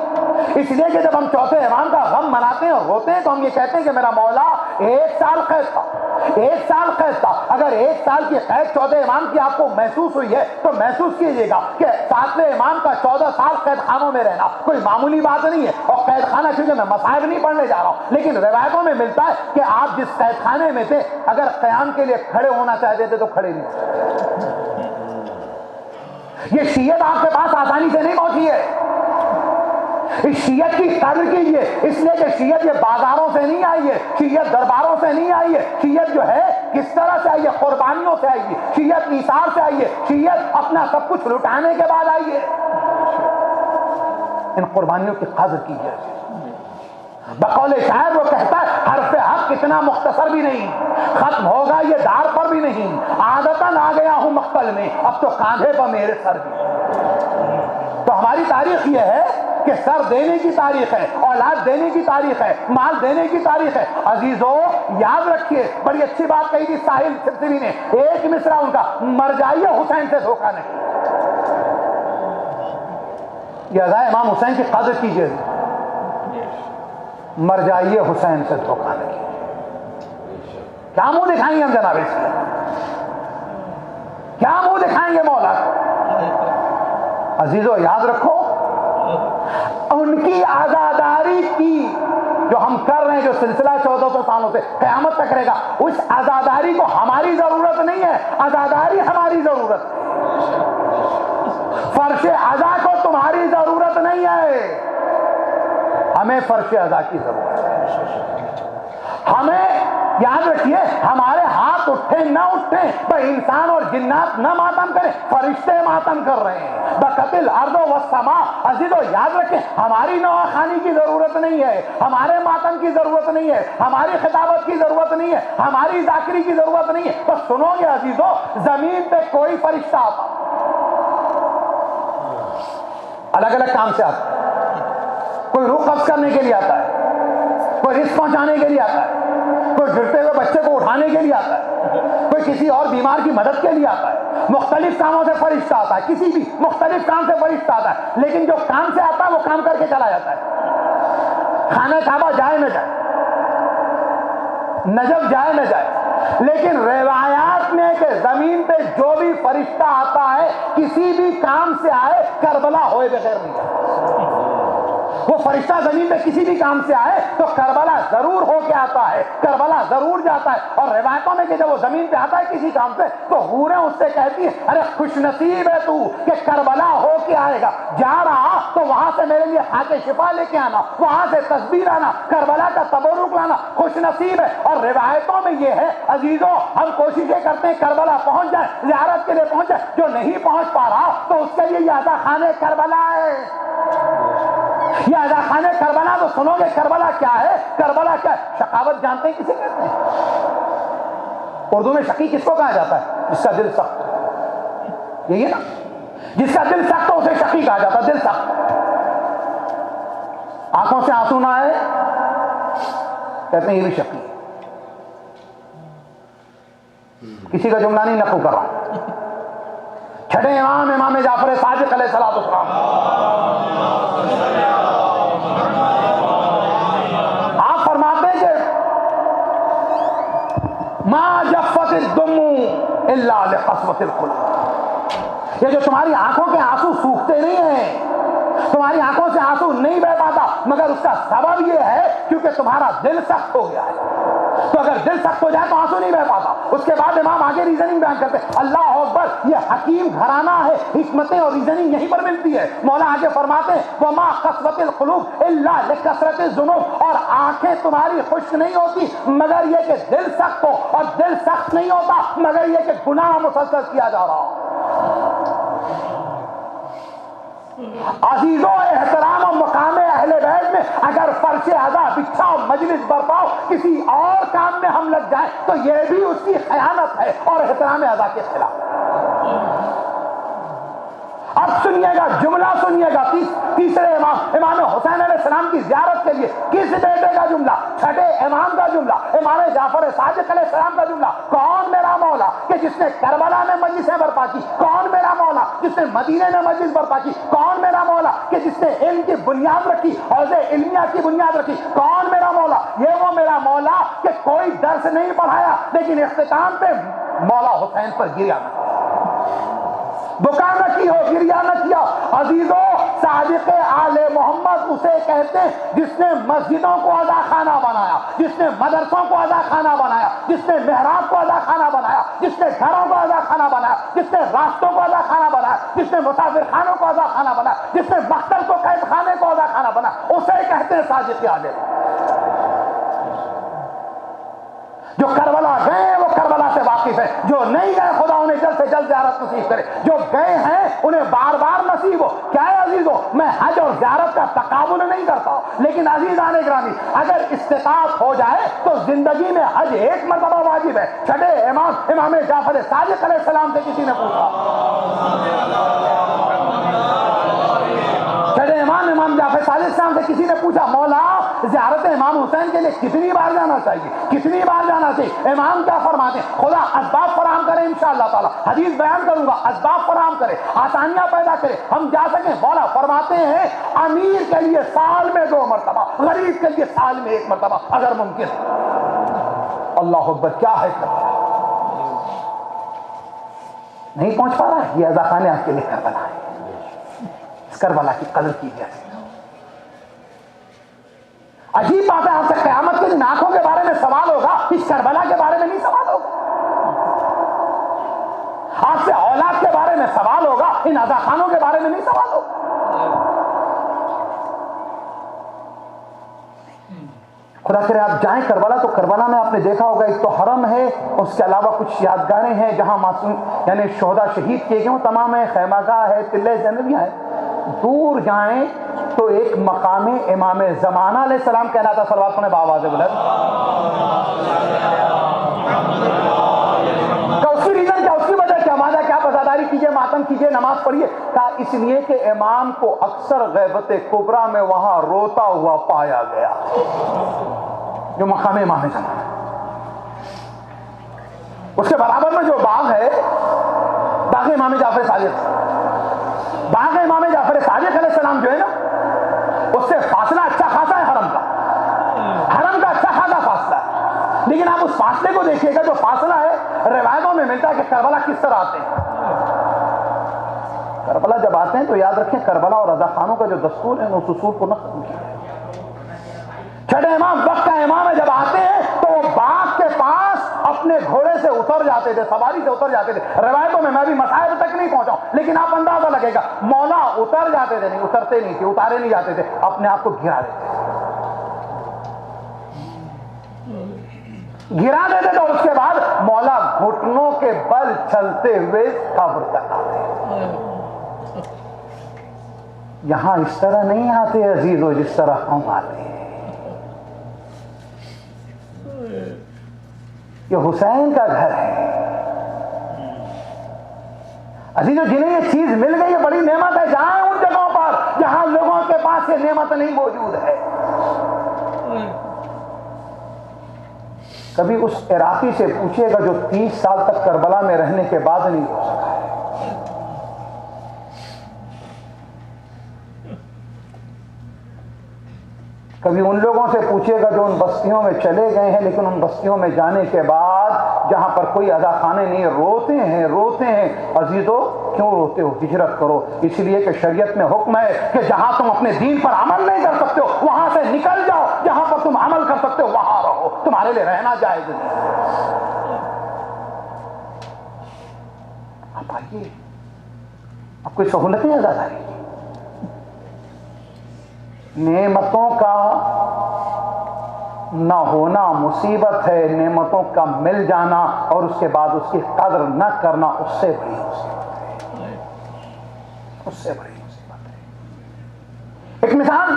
Speaker 1: اس لیے کہ جب ہم چوتھے امام کا غم مناتے ہیں اور روتے ہیں تو ہم یہ کہتے ہیں کہ میرا مولا 1 سال قید تھا، 1 سال قید تھا۔ اگر 1 سال کی قید چوتھے امام کی آپ کو محسوس ہوئی ہے تو محسوس کیجئے گا کہ 7ویں امام کا 14 سال قید خانوں میں رہنا کوئی معمولی بات نہیں ہے۔ اور قید خانہ چونکہ میں مصائب نہیں پڑھنے جا رہا ہوں، لیکن روایتوں میں ملتا ہے کہ آپ جس قید خانے میں تھے اگر قیام کے لیے کھڑے ہونا چاہتے تھے تو کھڑے نہیں ہوتے۔ یہ شیعت آپ کے پاس آسانی سے نہیں پہنچی ہے، اس شیعت کی قدر کیجئے، اس لیے کہ شیعت یہ بازاروں سے نہیں آئی ہے، شیعت درباروں سے نہیں آئی ہے، شیعت جو ہے کس طرح سے آئی ہے؟ قربانیوں سے آئی ہے، شیعت ایثار سے آئی ہے، شیعت اپنا سب کچھ لٹانے کے بعد آئی ہے۔ ان قربانیوں کی قدر کیجئے۔ بقول شاعر وہ کہتا ہے حرف حق اتنا مختصر بھی نہیں، ختم ہوگا یہ دار پر بھی نہیں، عادتاً آ گیا ہوں مقبل میں، اب تو کاندھے پر میرے سر بھی۔ تو ہماری تاریخ یہ ہے کہ سر دینے کی تاریخ ہے، اولاد دینے کی تاریخ ہے، مال دینے کی تاریخ ہے۔ عزیزو یاد رکھیے، بڑی اچھی بات کہی تھی ساحل سبسری نے، ایک مصرع ان کا، مر جائیے حسین سے دھوکہ نہیں۔ یہ ادا امام حسین کی قدر کیجیے، مر جائیے حسین سے دھوکہ نہیں۔ کیا منہ دکھائیں گے ہم جناب اس کے؟ کیا منہ دکھائیں گے مولا کو؟ عزیزو یاد رکھو، ان کی عزاداری کی جو ہم کر رہے ہیں، جو سلسلہ 1400 سالوں سے قیامت تک رہے گا، اس عزاداری کو ہماری ضرورت نہیں ہے، عزاداری ہماری ضرورت ہے۔ فرش عزا کو تمہاری ضرورت نہیں ہے، ہمیں فرش عزا کی ضرورت ہے۔ ہمیں یاد رکھیے، ہمارے ہاتھ اٹھیں نہ اٹھیں، بھائی انسان اور جنات نہ ماتم کریں، فرشتے ماتم کر رہے ہیں۔ بقتل ارض و سما، عزیزو یاد رکھیں، ہماری نواخانی کی ضرورت نہیں ہے، ہمارے ماتم کی ضرورت نہیں ہے، ہماری خطابت کی ضرورت نہیں ہے، ہماری ذاکری کی ضرورت نہیں ہے۔ بس سنو گے عزیزو، زمین پہ کوئی فرشتہ آتا الگ الگ کام سے آتا ہے، کوئی روح قبض کرنے کے لیے آتا ہے، کوئی رزق پہنچانے کے لیے آتا ہے، کوئی گرتے ہوئے بچے کو اٹھانے کے لیے آتا ہے، کوئی کسی اور بیمار کی مدد کے لیے آتا ہے، مختلف کاموں سے فرشتہ آتا ہے، کسی بھی مختلف کام سے فرشتہ آتا ہے، لیکن جو کام سے آتا ہے وہ کام کر کے چلا جاتا ہے۔ خانہ کعبہ جائے نہ جائے، نجف جائے نہ جائے، لیکن روایات میں کہ زمین پہ جو بھی فرشتہ آتا ہے کسی بھی کام سے آئے، کربلا ہوئے بغیر نہیں آتا۔ وہ فرشتہ زمین پہ کسی بھی کام سے آئے تو کربلا ضرور ہو کے آتا ہے، کربلا ضرور جاتا ہے۔ اور روایتوں میں کہ جب وہ زمین پہ آتا ہے کسی کام سے تو حوریں اس سے کہتی ہیں، ارے خوش نصیب ہے تو کہ کربلا ہو کے آئے گا، جا رہا تو وہاں سے میرے لیے خاک شفا لے کے آنا، وہاں سے تسبیح لانا، کربلا کا تبرک لانا، خوش نصیب ہے۔ اور روایتوں میں یہ ہے عزیزوں، ہم کوششیں کرتے ہیں کربلا پہنچ جائیں، زیارت کے لیے پہنچ جائیں، جو نہیں پہنچ پا رہا تو اس کے لیے یہ عزا خانہ کربلا ہے۔ یہ عزا خانہ کربلا تو سنو گے، کربلا کیا ہے؟ کربلا کیا ہے؟ شقاوت جانتے ہیں کسے کہتے ہیں؟ اردو میں شقی کس کو کہا جاتا ہے؟ جس کا دل سخت ہو، یہی ہے نا، جس کا دل سخت ہو اسے شقی کہا جاتا ہے، دل سخت۔ آنکھوں سے آنسو نہ آئے کہتے ہیں یہ بھی شقی ہے۔ کسی کا جملہ نہیں نقل کر رہا ہوں۔ چھٹے امام امام جعفر صادق علیہ السلام، آپ فرماتے ہیں کہ ما جفت الدم الا لقسوة القلوب، یہ جو تمہاری آنکھوں کے آنسو سوکھتے نہیں ہیں، تمہاری آنکھوں سے آنسو نہیں بہ پاتا، مگر اس کا سبب یہ ہے کیونکہ تمہارا دل سخت ہو گیا ہے۔ تو اگر دل سخت ہو جائے تو آنسو نہیں بہ پاتا۔ اس کے بعد امام آگے ریزننگ بیان کرتے ہیں، اللہ اکبر، یہ حکیم گھرانہ ہے، حکمتیں اور ریزننگ یہیں پر ملتی ہے۔ مولا آگے فرماتے ہیں وما قسوة القلوب الا لکثرت الذنوب، اور آنکھیں تمہاری خشک نہیں ہوتی مگر یہ کہ دل سخت ہو، اور دل سخت نہیں ہوتا مگر یہ کہ گناہ مسلسل کیا جا رہا ہو۔ عزیزوں، احترام و مقام اہل بیت میں اگر فرش عزا بچھاؤ، مجلس برپاؤ، کسی اور کام میں ہم لگ جائیں تو یہ بھی اس کی خیانت ہے اور احترام عزا کے خلاف ہے۔ اب سنیے گا، جملہ سنیے گا، تیسرے امام حسین علیہ السلام کی زیارت کے لیے کس بیٹے کا جملہ؟ چھٹے امام کا جملہ، امام جعفر صادق علیہ السلام کا جملہ۔ کون میرا مولا کہ جس نے کربلا میں مجلسیں برپا کی؟ کون میرا مولا جس نے مدینے میں مجلس برپا کی؟ کون میرا مولا کہ جس نے علم کی بنیاد رکھی، حوض علمیہ کی بنیاد رکھی؟ کون میرا مولا؟ یہ وہ میرا مولا کہ کوئی درس نہیں پڑھایا لیکن اختتام پہ مولا حسین پر گریا نہ، بکا نہ کی ہو، گریا نہ کیا۔ عزیزوں، صادق آل محمد اسے کہتے ہیں جس نے مسجدوں کو عزا خانہ بنایا، جس نے مدرسوں کو عزا خانہ بنایا، جس نے محراب کو عزا خانہ بنایا، جس نے گھروں کو عزا خانہ بنایا، جس نے راستوں کو عزا خانہ بنایا، جس نے مسافر خانوں کو عزا خانہ بنایا، جس نے مقتل کو قید خانے کو عزا خانہ بنایا، اسے کہتے ہیں صادق آل محمد۔ جو کربلا گئے وہ کربلا سے واقف ہے، جو نہیں گئے خدا انہیں جلد سے جلد زیارت نصیب کرے، جو گئے ہیں انہیں بار بار نصیب ہو۔ کیا ہے عزیزو، میں حج اور زیارت کا تقابل نہیں کرتا ہوں، لیکن عزیزان گرامی اگر استطاعت ہو جائے تو زندگی میں حج ایک مرتبہ واجب ہے۔ چھٹے امام جعفر صادق علیہ السلام سے کسی نے پوچھا، چھٹے امام جعفر جعفر صادق صاحب سے کسی نے پوچھا مولا زیارت امام حسین کے لیے کتنی بار جانا چاہیے، کتنی بار جانا چاہیے؟ امام کیا فرماتے ہیں؟ خدا اسباب فراہم کرے انشاءاللہ تعالی، حدیث بیان کروں گا، اسباب فراہم کرے، آسانیاں پیدا کرے، ہم جا سکیں۔ مولا فرماتے ہیں امیر کے لیے سال میں 2 مرتبہ، غریب کے لیے سال میں 1 مرتبہ اگر ممکن ہے۔ اللہ اکبر، کیا ہے کربلا؟ نہیں پہنچ پا رہا ہے، یہ عزا خانے آپ کے لیے کربلا ہے۔ اس کربلا کی قدر کیجیے۔ عجیب بات ہے، آپ سے قیامت کے دن آنکھوں کے بارے میں سوال ہوگا، اس کربلا کے بارے میں نہیں سوال ہوگا۔ آپ سے اولاد کے بارے میں سوال ہوگا، ان عزا خانوں کے بارے میں نہیں سوال ہوگا۔ خدا کرے آپ جائیں کربلا، تو کربلا میں آپ نے دیکھا ہوگا ایک تو حرم ہے، اس کے علاوہ کچھ یادگاریں ہیں جہاں معصوم یعنی شہداء شہید کیے گئے ہوں، تمام ہے، خیمہ گاہ ہے، قلعہ زینبیہ ہے۔ دور جائیں تو ایک مقام امام زمانہ علیہ السلام کہلاتا، صلوات پڑھیں بآواز بلند۔ کہ اس کی ریزن کیا، اس کی وجہ کیا؟ وعدہ کیا؟ عزاداری کیجئے، ماتم کیجئے، نماز پڑھیے۔ کہا اس لیے کہ امام کو اکثر غیبت کبریٰ میں وہاں روتا ہوا پایا گیا، جو مقام امام زمانہ۔ اس کے برابر میں جو باغ ہے، باغ امام جعفر صادق، باغ امام جعفر صادق علیہ السلام جو ہے نا، اس سے فاصلہ اچھا خاصا ہے حرم کا، حرم کا اچھا خاصا فاصلہ ہے۔ لیکن آپ اس فاصلے کو دیکھیے گا، جو فاصلہ ہے روایتوں میں ملتا ہے کہ کربلا کس طرح آتے ہیں۔ کربلا جب آتے ہیں تو یاد رکھیں کربلا اور رضا خانوں کا جو دستور ہے اس اصول کو نہ ختم کیا ہے۔ چھٹے امام وقت کا امام ہے، جب آتے ہیں تو وہ باغ کے پاس اپنے گھوڑے سے اتر جاتے تھے، سواری سے اتر جاتے تھے۔ روایتوں میں بھی مسائل تک نہیں پہنچا ہوں، لیکن آپ اندازہ لگے گا مولا اتر جاتے تھے، نہیں اترتے نہیں تھے، اتارے نہیں جاتے تھے، اپنے آپ کو گرا دیتے تھے، گرا دیتے تھے، اور اس کے بعد مولا گھٹنوں کے بل چلتے ہوئے قبر تک آتے۔ یہاں اس طرح نہیں آتے عزیزو جس طرح ہم آتے ہیں۔ یہ حسین کا گھر ہے عزیزو، جنہیں یہ چیز مل گئی یہ بڑی نعمت ہے۔ جائیں ان جگہوں پر جہاں لوگوں کے پاس یہ نعمت نہیں موجود ہے۔ کبھی اس عراقی سے پوچھئے گا جو 30 سال تک کربلا میں رہنے کے بعد نہیں ہو سکا ہے، کبھی ان لوگوں سے پوچھئے گا جو ان بستیوں میں چلے گئے ہیں لیکن ان بستیوں میں جانے کے بعد جہاں پر کوئی عزا خانے نہیں، روتے ہیں روتے ہیں۔ عزیزو کیوں روتے ہو؟ ہجرت کرو، اس لیے کہ شریعت میں حکم ہے کہ جہاں تم اپنے دین پر عمل نہیں کر سکتے ہو وہاں سے نکل جاؤ، جہاں پر تم عمل کر سکتے ہو وہاں رہو، تمہارے لیے رہنا جائز نہیں۔ آپ آئیے، آپ کوئی سہولتیں ادا کریں۔ نعمتوں کا نہ ہونا مصیبت ہے، نعمتوں کا مل جانا اور اس کے بعد اس کی قدر نہ کرنا اس سے بڑی مصیبت ہے، اس سے بڑی مصیبت ہے۔ ایک مثال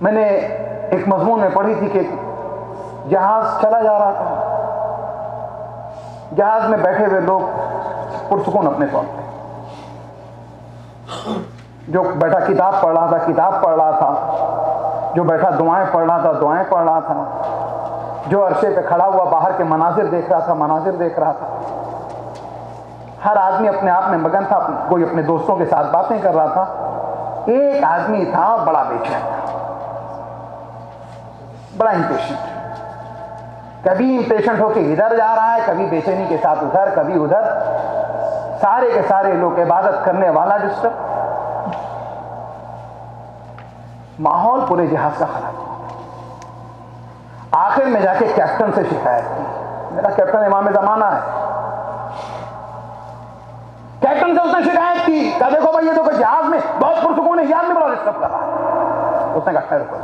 Speaker 1: میں نے ایک مضمون میں پڑھی تھی کہ جہاز چلا جا رہا تھا، جہاز میں بیٹھے ہوئے لوگ پرسکون اپنے طور پہ، جو بیٹھا کتاب پڑھ رہا تھا کتاب پڑھ رہا تھا، جو بیٹھا دعائیں پڑھ رہا تھا دعائیں پڑھ رہا تھا، جو عرصے پہ کھڑا ہوا باہر کے مناظر دیکھ رہا تھا مناظر دیکھ رہا تھا۔ ہر آدمی اپنے آپ میں مگن تھا، کوئی اپنے دوستوں کے ساتھ باتیں کر رہا تھا۔ ایک آدمی تھا بڑا بے چین تھا، بڑا امپیشنٹ، کبھی امپیشنٹ ہو کے ادھر جا رہا ہے، کبھی بے چینی کے ساتھ ادھر کبھی ادھر، سارے کے سارے لوگ عبادت کرنے والا ڈسٹرب، ماحول پورے جہاز کا خراب ہو۔ آخر میں جا کے کیپٹن سے شکایت کی، میرا کیپٹن امام زمانہ ہے، کیپٹن سے اس نے شکایت کی، کہا دیکھو بھائی یہ تو جہاز میں بہت پرسکون ہے، یاد میں بڑا ڈسٹرب کر رہا ہے۔ اس نے کہا خیر کوئی،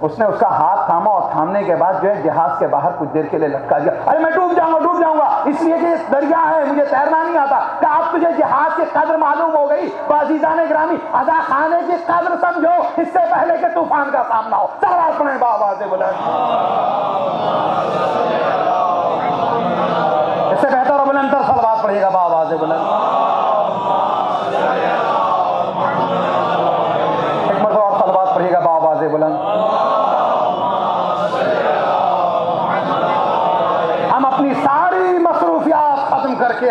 Speaker 1: اس نے اس کا ہاتھ تھاما اور تھامنے کے بعد جو ہے جہاز کے باہر کچھ دیر کے لیے لٹکا دیا۔ ارے میں ڈوب جاؤں گا اس لیے کہ یہ دریا ہے، مجھے تیرنا نہیں آتا۔ کہ اب تجھے جہاز کی قدر معلوم ہو گئی، عزیزان گرامی عزا خانے کی قدر سمجھو اس سے پہلے کہ طوفان کا سامنا ہو۔ صلوات پڑھیں بآواز بلند، اس سے بہتر اور بلندر صلوات پڑھیے گا بآواز بلند۔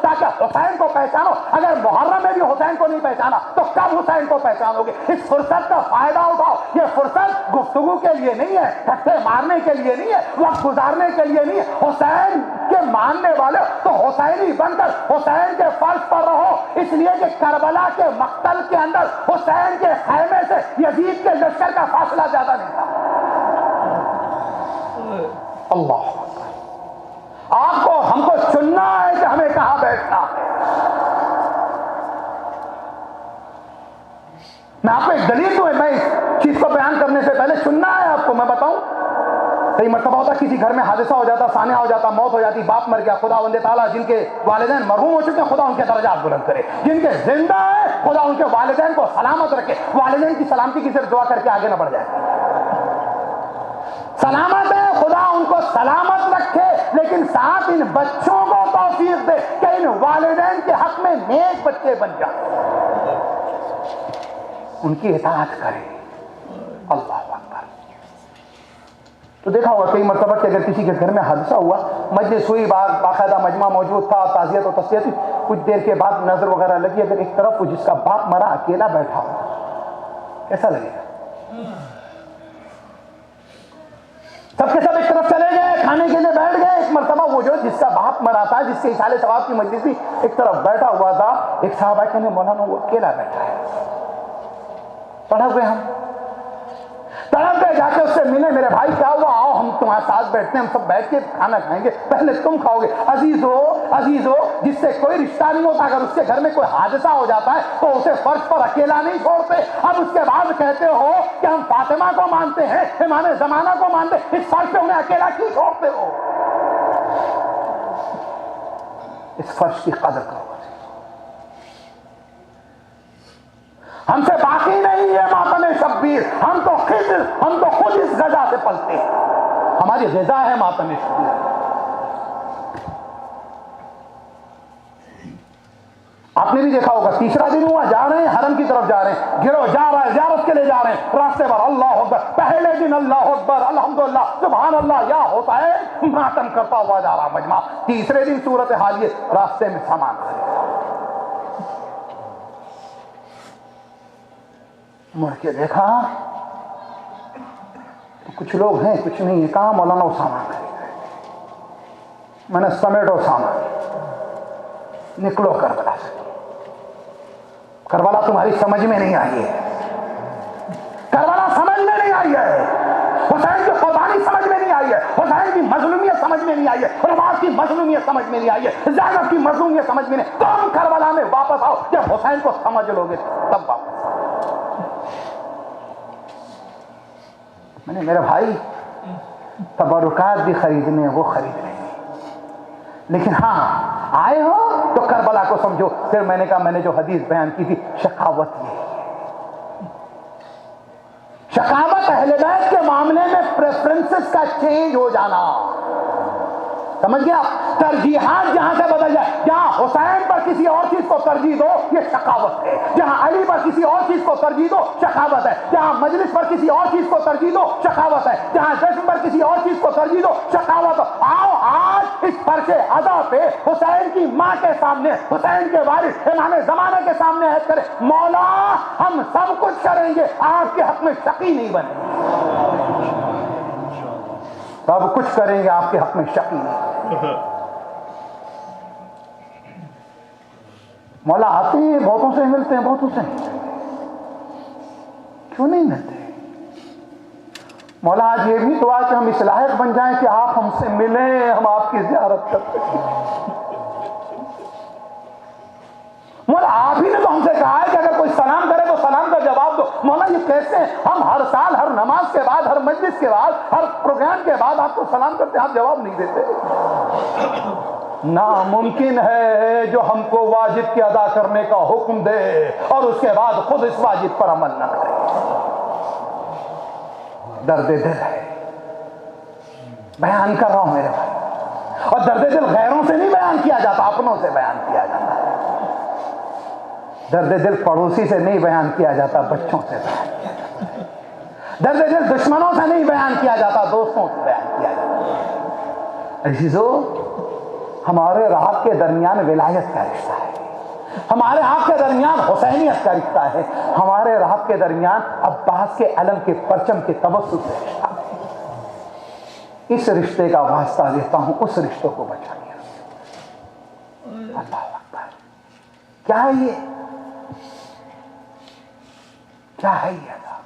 Speaker 1: تاکہ حسین کو پہچانو. اگر محرم میں بھی حسین کو نہیں پہچانا تو کب حسین کو پہچانو گے؟ اس فرصت کا فائدہ اٹھاؤ. یہ فرصت گفتگو کے لیے نہیں ہے, ٹھٹے مارنے کے لیے نہیں ہے, وقت گزارنے کے لیے نہیں ہے. حسین کے ماننے والے تو حسینی بن کر حسین کے فرض پر رہو, اس لیے کہ کربلا کے مقتل کے اندر حسین کے خیمے سے یزید کے لشکر کا فاصلہ زیادہ نہیں تھا. اللہ آپ کو ہم کو چننا ہے کہ ہمیں کہاں بیٹھنا ہے. میں آپ کو ایک دلیل دوں, میں اس چیز کو بیان کرنے سے پہلے چننا ہے آپ کو. میں بتاؤں, کئی مرتبہ ہوتا کسی گھر میں حادثہ ہو جاتا, سانحہ ہو جاتا, موت ہو جاتی, باپ مر گیا, خداوند تعالیٰ جن کے والدین مرحوم ہو چکے ہیں خدا ان کے درجات بلند کرے, جن کے زندہ ہیں خدا ان کے والدین کو سلامت رکھے. والدین کی سلامتی کی صرف دعا کر کے آگے نہ بڑھ جائے. سلامت ہے, خدا ان کو سلامت رکھے, لیکن ساتھ ان بچوں کو توفیق دے کہ ان والدین کے حق میں نیک بچے بن جائیں, ان کی اطاعت کرے. اللہ اکبر. تو دیکھا ہوگا کئی مرتبہ کہ اگر کسی کے گھر میں حادثہ ہوا, مجلس ہوئی, باقاعدہ مجمع موجود تھا, تعزیت و تسلیت ہوئی, کچھ دیر کے بعد نظر وغیرہ لگی, اگر ایک طرف جس کا باپ مرا اکیلا بیٹھا ہو, کیسا لگے گا؟ سب کے سب ایک طرف چلے گئے, کھانے کے لیے بیٹھ گئے. ایک مرتبہ وہ جو جس کا باپ مرا تھا, جس کے اصال ثواب کی مجلس تھی, ایک طرف بیٹھا ہوا تھا. ایک صحابہ کہنے مولانا وہ اکیلا بیٹھا ہے. تڑپ گئے, ہم تڑپ گئے, جا کے اس سے ملے, میرے بھائی کیا ہوا, آؤ ہم تمہارے ساتھ بیٹھتے ہیں, ہم سب بیٹھ کے کھانا کھائیں گے, پہلے تم کھاؤ گے. عزیزو جس سے کوئی رشتہ نہیں ہوتا, اگر اس کے گھر میں کوئی حادثہ ہو جاتا ہے تو اسے فرش پر اکیلا نہیں چھوڑتے. اب اس کے بعد کہتے ہو کہ ہم فاطمہ کو مانتے ہیں, امام زمانہ کو مانتے ہیں, اس فرش پہ انہیں اکیلا کیوں چھوڑتے ہو؟ اس فرش کی قدر کرو. ہم سے باقی نہیں ہے ماتم شبیر, ہم تو خود اس غذا سے پلتے ہیں, ہماری غذا ہے ماتم شبیر. آپ نے بھی دیکھا ہوگا, تیسرا دن ہوا, جا رہے ہیں حرم کی طرف جا رہے ہیں, گروہ جا رہا ہے, زیارت کے لیے جا رہے ہیں, راستے پر اللہ اکبر, پہلے دن اللہ اکبر, الحمدللہ, سبحان اللہ, یا ہوتا ہے ماتم کرتا ہوا جا رہا مجمع. تیسرے دن صورت حال یہ, راستے میں سامان خریدا, مڑ کے دیکھا تو کچھ لوگ ہیں کچھ نہیں ہے. کہاں مولانا وہ سامان خریدا ہے. میں نے سمیٹو سامان, نکلو کربلا سے. کربلا تمہاری سمجھ میں نہیں آئی ہے, کربلا سمجھ میں نہیں آئی ہے, حسین کی قربانی سمجھ میں نہیں آئی ہے, حسین کی مظلومیت سمجھ میں نہیں آئی ہے, رباط کی مظلومیت سمجھ میں نہیں آئی ہے, زینب کی مظلومیت سمجھ میں نہیں. تم کربلا میں واپس آؤ, جب حسین کو سمجھ لو گے تب واپس. میں نے میرے بھائی تبرکات بھی خریدنے وہ خرید لیں گے, لیکن ہاں آئے ہو تو کربلا کو سمجھو. پھر میں نے کہا, میں نے جو حدیث بیان کی تھی, شقاوت یہ ہے, شقاوت اہل بیت کے معاملے میں پریفرنسز کا چینج ہو جانا. سمجھ گیا؟ ترجیحات جہاں سے بدل جائے, جہاں حسین پر کسی اور چیز کو ترجیح دو یہ شقاوت ہے, جہاں علی پر کسی اور چیز کو ترجیح دو شقاوت ہے, جہاں مجلس پر کسی اور چیز کو ترجیح دو شقاوت ہے, جہاں جشن پر کسی اور چیز کو ترجیح دو شقاوت. آؤ آج اس فرش ادا پہ حسین کی ماں کے سامنے, حسین کے وارث امام زمانہ کے سامنے عہد کریں, مولا ہم سب کچھ کریں گے, آپ کے حق میں شقی نہیں بنیں گے, سب کچھ کریں گے, آپ کے حق میں شقی نہیں. مولا آتے ہیں, بہتوں سے ملتے ہیں, بہتوں سے کیوں نہیں ملتے؟ مولا آج یہ بھی دعا کہ ہم اس لائق بن جائیں کہ آپ ہم سے ملیں, ہم آپ کی زیارت کرتے ہیں. مولا آپ ہی نے تو ہم سے کہا ہے کہ اگر کوئی سلام کرے تو سلام کا جواب دو. مولا یہ کیسے ہیں ہم ہر سال ہر نماز کے بعد, ہر مجلس کے بعد, ہر پروگرام کے بعد آپ کو سلام کرتے ہیں, آپ جواب نہیں دیتے. ناممکن ہے جو ہم کو واجب کی ادا کرنے کا حکم دے اور اس کے بعد خود اس واجب پر عمل نہ کرے. درد دل ہے, بیان کر رہا ہوں میرے بھائی, اور درد دل غیروں سے نہیں بیان کیا جاتا, اپنوں سے بیان کیا جاتا ہے. درد دل پڑوسی سے نہیں بیان کیا جاتا, بچوں سے بیان کیا جاتا ہے. درد دل دشمنوں سے نہیں بیان کیا جاتا, دوستوں سے بیان کیا جاتا ہے. عزیزو ہمارے اور آپ کے درمیان ولایت کا رشتہ ہے، ہمارے آپ کے درمیان حسینیت کا رشتہ ہے، ہمارے اور آپ کے درمیان عباس کے علم کے پرچم کے توسط سے رشتہ ہے۔ اس رشتے کا واسطہ دیتا ہوں، اس رشتوں کو بچائیے۔ اللہ اکبر، کیا ہے یہ؟ کیا ہے یہ اللہ؟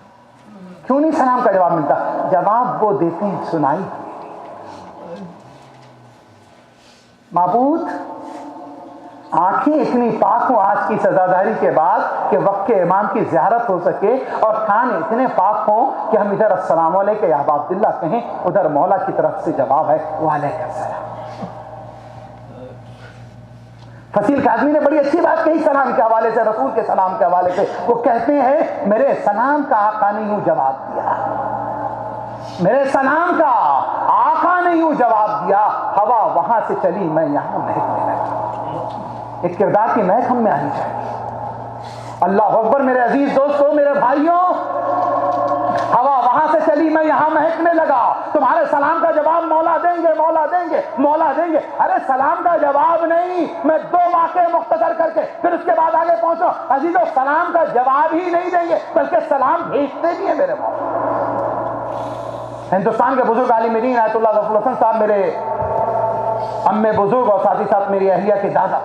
Speaker 1: کیوں نہیں سلام کا جواب ملتا؟ جواب وہ دیتے ہیں سنائی ہوئی۔ معبود آنکھیں اتنی پاک ہوں آج کی سزاداری کے بعد کہ وقت کے امام کی زیارت ہو سکے، اور کان اتنے پاک ہوں کہ ہم ادھر السلام علیکم یا ابا عبداللہ کہیں، ادھر مولا کی طرف سے جواب ہے وعلیکم السلام۔ فصیل کاظمی نے بڑی اچھی بات کہی سلام کے حوالے سے، رسول کے سلام کے حوالے سے۔ وہ کہتے ہیں میرے سلام کا آقا نے یوں جواب دیا، میرے سلام کا آقا نے یوں جواب دیا، ہوا وہاں سے چلی میں یہاں مہکنے لگا۔ ایک کردار کی مہک ہم میں آنی چاہیے۔ اللہ اکبر میرے عزیز دوستو، میرے بھائیوں، ہوا وہاں سے چلی میں یہاں مہکنے لگا۔ تمہارے سلام کا جواب مولا دیں گے، مولا دیں گے، مولا دیں گے۔ ارے سلام کا جواب نہیں، میں دو واقعے مختصر کر کے پھر اس کے بعد آگے پہنچو۔ عزیزو سلام کا جواب ہی نہیں دیں گے بلکہ سلام بھیجتے بھی ہیں میرے مولا۔ ہندوستان کے بزرگ عالم دین آیت اللہ ظفر الحسن صاحب میرے امّ بزرگ اور ساتھ ہی ساتھ میری اہلیہ کے دادا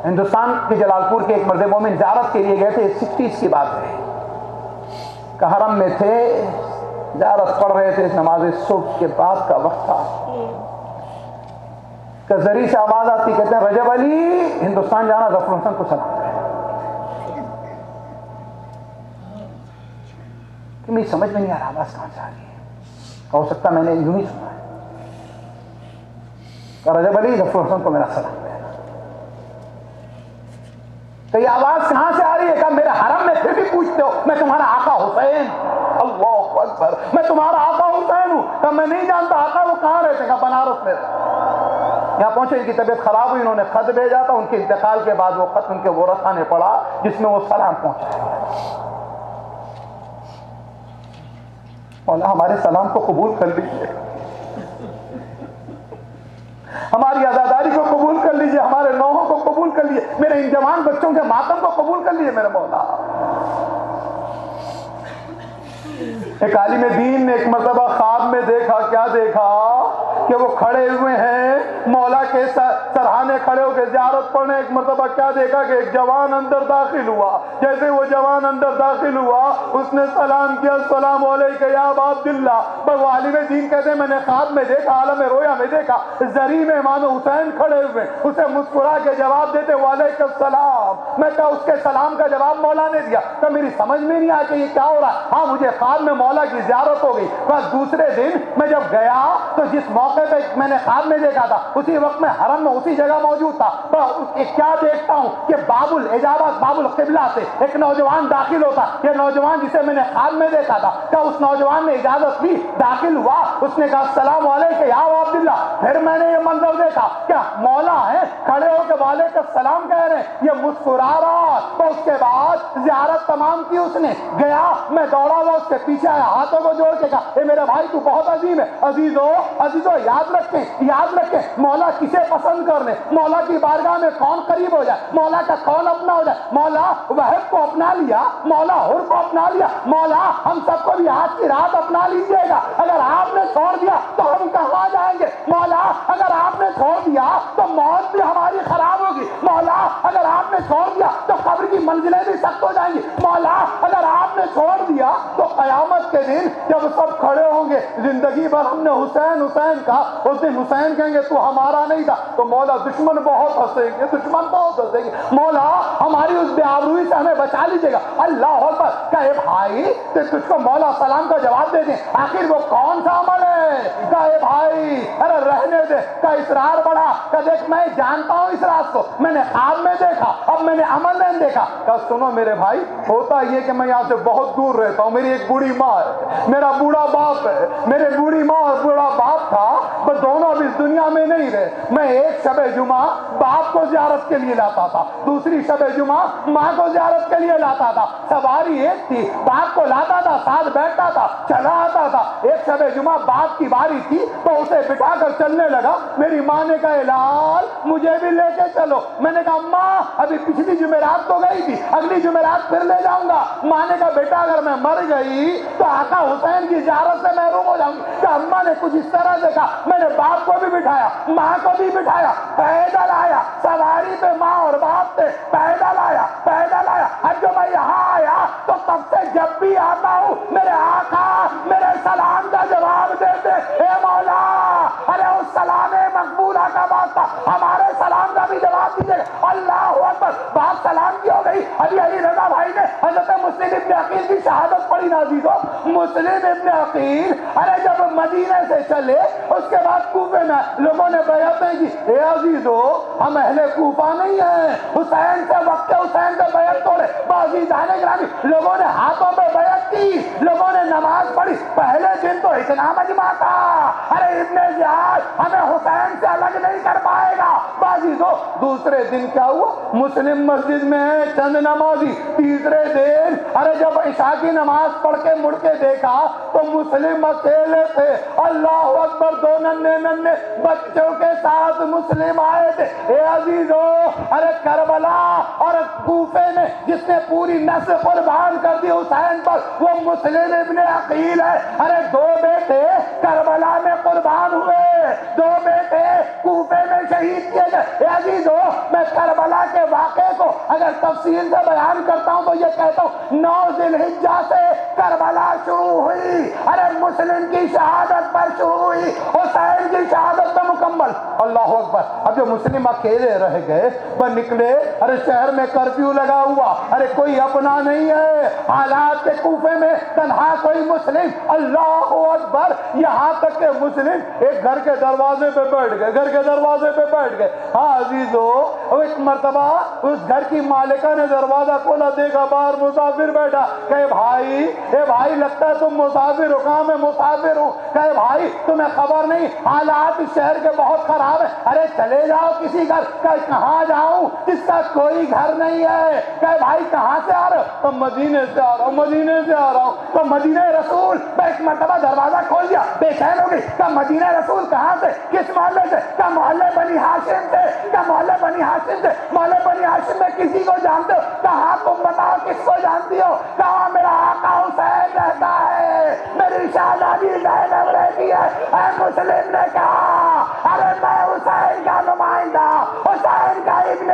Speaker 1: ہندوستان کے جلال پور کے ایک مرد مومن زیارت کے لیے گئے تھے، 60s کی بات ہے، کہ حرم میں تھے، زیارت پڑھ رہے تھے، نماز صبح کے بعد کا وقت تھا، کہ ذریعے سے آواز آتی، کہتے ہیں رجب علی ہندوستان جانا، ظفر الحسن کو سلام کرے۔ کہ میری سمجھ میں نہیں آ رہا آواز کہاں سے آ رہی ہے، ہو سکتا میں نے یوں ہی سنا ہے، کہ رجب علی ظفر الحسن کو میرا سلام ہے۔ تو یہ آواز کہاں سے آ رہی ہے؟ کہ میرے حرم میں پھر بھی پوچھتے ہو میں تمہارا آقا حسین، اللہ اکبر، میں تمہارا آقا حسین ہوں۔ کہ میں نہیں جانتا آقا وہ کہاں رہتے ہیں؟ کہ بنارس میں رہتے۔ یہاں پہنچے، ان کی طبیعت خراب ہوئی، انہوں نے خط بھیجا تھا، ان کے انتقال کے بعد وہ خط ان کے ورثاء نے پڑھا جس میں وہ سلام پہنچایا گیا۔ مولا ہمارے سلام کو قبول کر لیجیے، ہماری عزاداری کو قبول کر لیجیے، ہمارے نوحوں کو قبول کر لیجیے، میرے ان جوان بچوں کے ماتم کو قبول کر لیجیے میرے مولا۔ ایک عالم دین نے ایک مرتبہ خواب میں دیکھا، کیا دیکھا؟ کہ وہ کھڑے ہوئے ہیں مولا کے سرہانے کھڑے ہو کے زیارت پڑھنے۔ ایک مرتبہ کیا دیکھا کہ ایک جوان اندر داخل ہوا، جیسے وہ جوان اندر داخل ہوا اس نے سلام کیا، السلام علیکم یا ابا عبداللہ۔ پر وہ عالم دین کہتے ہیں میں نے خواب میں دیکھا، عالم رویا میں دیکھا، زری میں امام حسین کھڑے ہوئے، اسے مسکرا کے جواب دیتے وعلیکم السلام۔ میں کہا اس کے سلام کا جواب مولا نے دیا۔ تو میری سمجھ میں نہیں آیا کہ یہ کیا ہو رہا ہے۔ ہاں مجھے خواب میں مولا کی زیارت ہو گئی، بس دوسرے دن میں جب گیا تو جس موقع پہ میں نے خواب میں دیکھا تھا اسی وقت میں حرم میں اسی جگہ موجود تھا۔ کیا دیکھتا ہوں کہ باب الاجابت، باب القبلہ سے ایک نوجوان داخل ہوتا، یہ نوجوان جسے میں نے خواب میں دیکھا تھا، کہ اس نوجوان نے اجازت لی، داخل ہوا، اس نے کہا السلام علیکم یا ابا عبداللہ۔ پھر میں نے یہ منظر دیکھا کہ مولا ہے کھڑے ہو کے وعلیکم السلام کہہ رہے ہیں، یہ مسکرا رہا۔ تو اس کے بعد زیارت تمام کی، اس نے گیا، میں دوڑا ہوا اس کے پیچھے آیا، ہاتھوں کو جوڑ کے کہا اے میرے بھائی تو بہت عظیم ہے۔ عزیزو یاد رکھیں مولا کسے پسند کر لے، مولا کی بارگاہ میں کون قریب ہو جائے، مولا کا کون اپنا ہو جائے۔ مولا وہب کو اپنا لیا، مولا حر کو اپنا لیا، مولا ہم سب کو بھی آج کی رات اپنا لیجئے گا۔ اگر آپ نے چھوڑ دیا تو ہم کہاں جائیں گے؟ مولا اگر آپ نے چھوڑ دیا تو موت بھی ہماری خراب ہوگی۔ مولا اگر آپ نے چھوڑ دیا تو قبر کی منزلیں بھی سخت ہو جائیں گی۔ مولا اگر آپ نے چھوڑ دیا تو قیامت کے دن جب سب کھڑے ہوں گے، زندگی بھر ہم نے حسین حسین کہا، اس دن حسین کہیں گے تو ہمارا نہیں تھا، تو مولا دشمن بہت ہنسیں گے، دشمن بہت ہنسیں گے۔ مولا ہماری اس بے آبروئی سے ہمیں بچا لیجیے گا۔ اللہ اکبر، کہے بھائی تجھ کو مولا سلام کا جواب دے دیں، آخر وہ کون سا عمل ہے؟ کہے بھائی ارے رہنے دے، کا اسرار بڑھا، کہ دیکھ میں جانتا ہوں اس راز کو، میں نے خواب میں دیکھا، اب میں نے عمل نہیں دیکھا۔ کہ سنو میرے بھائی، ہوتا یہ کہ میں یہاں سے بہت دور رہتا ہوں، میری ایک بوڑھی ماں ہے، میرا بوڑھا باپ ہے، میرے بوڑھی ماں اور بوڑھا باپ تھا، بس دونوں ابھی اس دنیا میں نہیں رہے، میں ایک شب جمعہ باپ کو زیارت کے لیے لاتا تھا، دوسری شب جمعہ ماں کو زیارت کے لیے لاتا تھا، سواری ایک تھی، باپ کو لاتا تھا، ساتھ بیٹھتا تھا، چلا آتا تھا۔ ایک شب جمعہ باپ کی باری تھی تو اسے بٹھا کر چلنے لگا، میری ماں نے کہا لال مجھے بھی لے کے چلو، میں نے کہا ماں ابھی پچھلی جمعرات تو گئی تھی، اگلی جمعرات پھر لے جاؤں گا۔ ماں نے کہا بیٹا اگر میں مر گئی تو آقا حسین کی زیارت سے محروم ہو جاؤں گی۔ کہ اماں نے کچھ اس طرح سے کہا، میں نے باپ کو بھی بٹھایا، ماں کو بھی بٹھایا، پیدل آیا، سواری پہ ماں اور باپ تھے، پیدل آیا پیدل آیا۔ اب جو میں یہاں آیا تو تب سے جب بھی آتا ہوں میرے آقا میرے سلام کا جواب دیتے، اے مولا ارے اس سلام مقبولہ کا واسطہ ہمارے سلام کا بھی جواب دیجیے۔ اللہ اکبر، بات سلام کی ہو گئی۔ ابھی علی رضا بھائی نے حضرت مسلم ابن عقیل کی شہادت پڑھی نازیزو۔ مسلم ابن عقیل ارے جب مدینے سے چلے اس کے بعد کوفے میں لوگوں نے بیعتیں کی، اے عزیزو ہم اہل کوفہ نہیں ہیں، حسین سے وقت حسین سے بیعت توڑے۔ عزیزان گرامی لوگوں نے ہاتھوں پہ بیعت کی، لوگوں نے نماز پڑھی، پہلے دن تو اتنا مجمع تھا، ارے ابن زیاد ہمیں حسین سے الگ نہیں کر پائے گا۔ عزیزو دوسرے دن کیا ہوا؟ مسلم مسجد میں چند نمازی، تیسرے دن ارے جب عشاء کی نماز پڑھ کے مڑ کے دیکھا تو مسلم اکیلے تھے۔ اللہ اکبر، دو ننھے ننھے بچوں کے ساتھ مسلم آئے تھے۔ اے عزیزو ارے کربلا اور کوفے میں جس نے پوری نسل قربان کر دی حسین پر وہ مسلم ابن عقیل ہے۔ ارے دو بیٹے کربلا میں قربان ہوئے، دو بیٹے کوفے میں شہید کیے گئے۔ اے عزیزو میں کربلا کے واقعے کو اگر تفصیل سے بیان کرتا ہوں تو یہ کہتا ہوں 9 ذی الحجہ سے کربلا شروع ہوئی، ارے مسلم کی شہادت پر شروع ہوئی، حسین کی شہادت پر مکمل۔ اللہ اکبر۔ اب جو مسلم اکیلے رہ گئے وہ نکلے، ارے شہر میں کرفیو لگا ہوا، ارے کوئی اپنا نہیں ہے، حالات کے کوفے میں تنہا کوئی مسلم۔ اللہ اکبر، یہاں تک کہ مسلم ایک گھر کے دروازے پہ بیٹھ گئے، گھر کے دروازے پہ بیٹھ گئے۔ ہاں عزیزو ایک مرتبہ اس گھر کی مالکہ نے دروازہ کھولا، دیکھا باہر مسافر بیٹھا، کہے بھائی اے بھائی لگتا ہے تم مسافر ہو۔ کہا میں مسافر ہوں۔ کہے بھائی تمہیں خبر نہیں حالات اس شہر کے بہت خراب ہیں، ارے چلے جاؤ کسی گھر۔ کہ کہاں جاؤں جس کا کوئی گھر نہیں ہے؟ کہ بھائی کہاں سے آ رہے ہو؟ تو مدینے سے آ رہا ہوں، مدینے سے آ رہا ہوں۔ تو مدینہ رسول میں ایک مرتبہ دروازہ کھول دیا، بے چین ہو گئی۔ کہ مدینہ رسول کہاں سے؟ کس محلے سے؟ کہ محلے بنی ہاشم سے۔ کہ محلے بنی ہاشم سے؟ محلے بنی ہاشم میں کسی کو جانتے ہو؟ کہاں تم بتاؤ کس کو جانتی ہو؟ کہاں میرا آقا حسین رہتا ہے، میری شہزادی زینب رہتی ہے۔ اے مسلم نے کہا ارے میں حسین کا نمائندہ، حسین کا ابن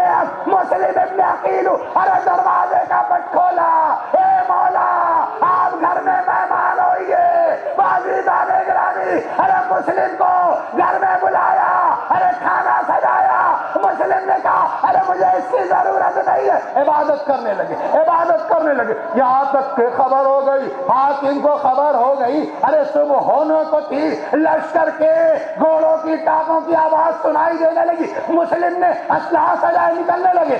Speaker 1: مسلم ابن عقیل ہوں۔ ارے دروازے کا پٹ کھولا، اے مولا آپ گھر میں مہمان ہوئیے۔ عزیزان گرامی ارے مسلم کو گھر میں بلایا، ارے کھانا سجایا۔ مسلم نے کہا ارے مجھے اس کی ضرورت نہیں ہے، عبادت کرنے لگے، عبادت کرنے لگے، یہاں تک کہ خبر ہو گئی، حاکم کو خبر ہو گئی، ارے صبح ہونے کو تھی، لشکر کے گھوڑوں کی ٹانگوں کی آواز سنائی دینے لگی، مسلم نے اسلحہ سجائے نکلنے لگے۔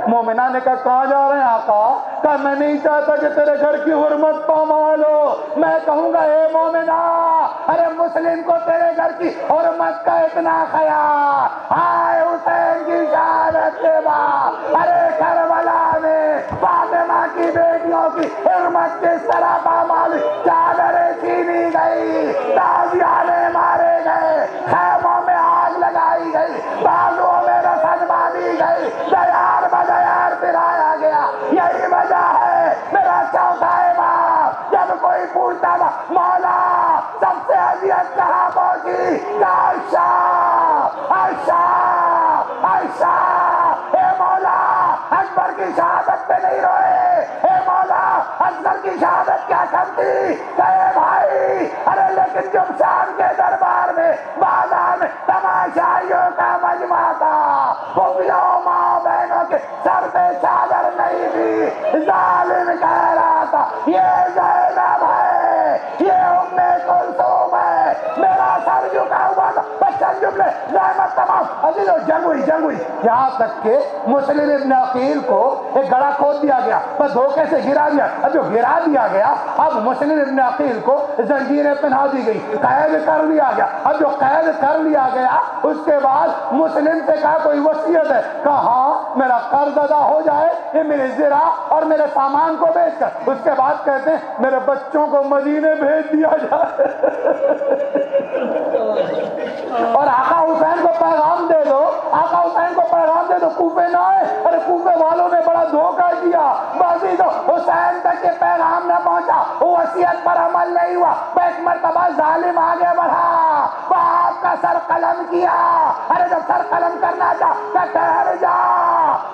Speaker 1: مومنہ نے کہا کہاں جا رہے ہیں آقا؟ کہا میں نہیں چاہتا کہ تیرے گھر کی حرمت پامال ہو، میں کہوں گا اے مومنہ ارے مسلم کو تیرے گھر کی حرمت کا اتنا خیال، ہائے حسین کی شہادت کے بعد ارے کربلا میں فاطمہ کی بیٹیوں کی حرمت کس طرح پامال، چادریں چھینی گئی، تازیانے مارے گئے، خیموں میں آگ لگائی گئی، بازوؤں میں رسد باندھی گئی، دیار بدیار پھرایا گیا۔ یہی وجہ ہے میرا چوتھا امام جب کوئی پوچھتا تھا مولا سب سے اذیت کہاں پہنچی؟ عائشہ عائشہ عائشہ، اے مولا اکبر کی شہادت پہ نہیں روئے، اے مولا اصغر کی شہادت کیا کم تھی؟ کہے بھائی ارے لیکن جب شام کے دربار میں بازار میں تماشائیوں کا مجمع تھا، پھوپھیوں ماں بہنوں کے سر پہ چادر نہیں تھی، ظالم کہہ رہا تھا یہ زینب ہے، یہ ام کلثوم ہے، میرا سر جھکا ہوا تھا، بچن جملے رحمت تمام عزیز و جنگ ہوئی یہاں تک کہ مسلم ابن عقیل کو ایک گڑھا کھود دیا گیا، بس دھوکے سے گرا دیا۔ اب جو گرا دیا گیا، اب مسلم ابن عقیل کو زنجیریں پہنا دی گئی، قید کر لیا گیا۔ اب جو قید کر لیا گیا، اس کے بعد مسلم سے کہا کوئی وصیت ہے؟ کہا ہاں، میرا قرض ادا ہو جائے، یہ میرے زرع اور میرے سامان کو بیچ کر۔ اس کے بعد کہتے ہیں میرے بچوں کو مدینے بھیج دیا جائے اور آقا حسین کو پیغام دے دو، آقا حسین کو پیغام دے دو کوفے نہ آئے۔ ارے کوفے والوں نے بڑا دھوکہ کیا، بازی دو حسین تک یہ پیغام نہ پہنچا، وصیت پر عمل نہیں ہوا۔ ایک مرتبہ ظالم آگے بڑھا، باپ کا سر قلم کیا۔ ارے جب سر قلم کرنا تھا کہ ٹھہر جا،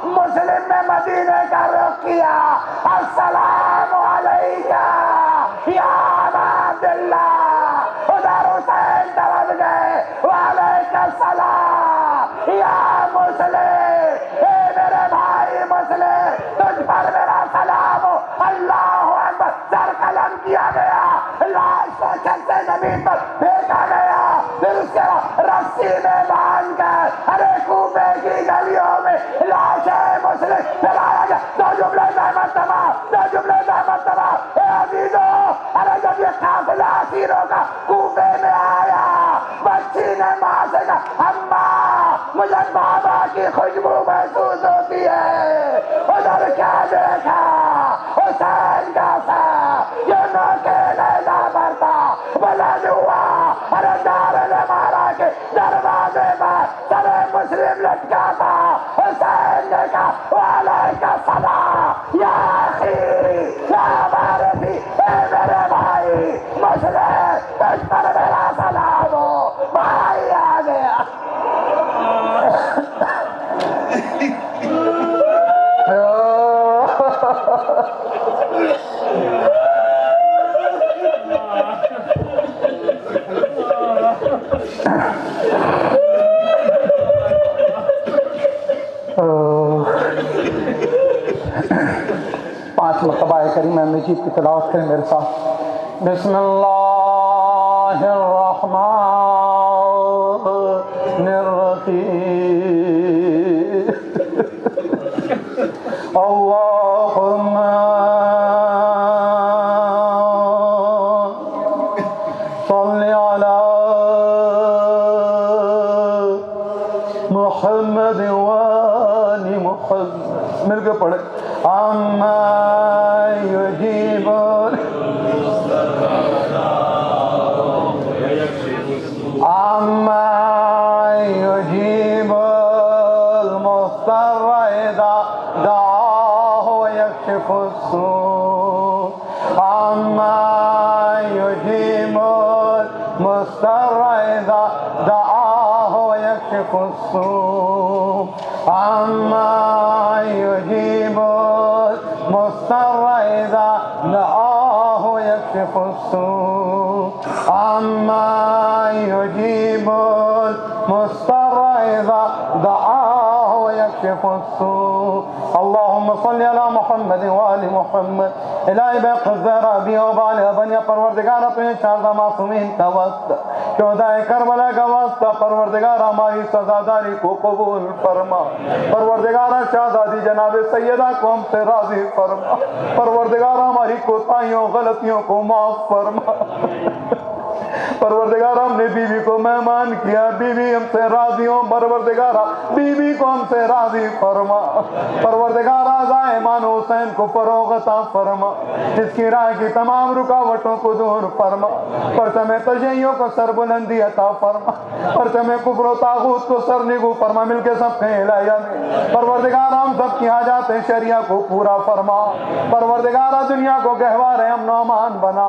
Speaker 1: مسلم نے مدینے کا رخ کیا۔ السلام علیکہ یا ابا عبداللہ، ادھر حسین طرف گئے، وعلیکم السلام یا مسلم، اے میرے بھائی مسلم، تجھ پر میرا سلام ہو۔ اللہ اکبر، سر قلم کیا گیا، لاش کو چھت سے زمین پر پھینکا گیا، پھر اس کے بعد رسی میں باندھ کر ارے کوفے کی گلیوں میں لاشیں مسلم پھیلایا گیا۔ دو جملے زحمت تمام، دو جملے زحمت تمام۔ اے عزیزو، ارے جب یہ قافلہ اسیروں کا کوفے میں آیا، بچی نے ماں سے کہا اماں مجھے بابا کی خوشبو محسوس ہوتی ہے۔ ادھر کیا دیکھا؟ حسین کا سر یہ نوکیلے جا پڑتا بلند ہوا، ارے دار الامارہ کے دروازے پر سر مسلم لٹکا تھا۔ حسین نے کہا وعلیکم السلام یا اخی یا وارثی، اے میرے بھائی مسلم، تجھ پر میرا سلام ہو۔ بھائی آ گیا۔ پانچ مرتبہ کریمہ مجید کی تلاوت کریں میرے ساتھ۔ بسم اللہ الرحمن الرحیم، اللہم صلی علی محمد وآل محمد، مل کے پڑھیں۔ عما یجیب عما یجیب المضطر اذا دعاه ویکشف السوء، عما یجیب المضطر اذا دعاه ویکشف السوء، عما یجیب المضطر اذا دعاه ویکشف السوء، عما یجیب المضطر اذا دعاه ویکشف السوء۔ اللہم صلی علی محمد وآل محمد۔ الہی بے قدر ابی و بال بنیا پروردگار اپنے چاردہ معصومین کا واسطہ، شہدائے کربلا کا واسطہ، پروردگار ہماری سزاداری کو قبول فرما، پروردگار شہزادی جناب سیدہ کو ہم سے راضی فرما، پروردگار ہماری کوتاہیوں غلطیوں کو معاف فرما، پروردگار ہم نے بیوی کو مہمان کیا، بیوی ہم سے راضی ہوں، پروردگار بیوی کو ہم سے راضی فرما، پروردگار آزائے امام حسین کو فروغ عطا فرما، جس کی راہ کی تمام رکاوٹوں کو دور فرما، پرچم تشیعوں کو سر بلندی عطا فرما، پرچم کفر و طاغوت کو سر نگو فرما، مل کے سب کہیں الہیہ میں پروردگار ہم سب کی حاجات شریعہ کو پورا فرما، پروردگار دنیا کو گہوار امن و امان بنا،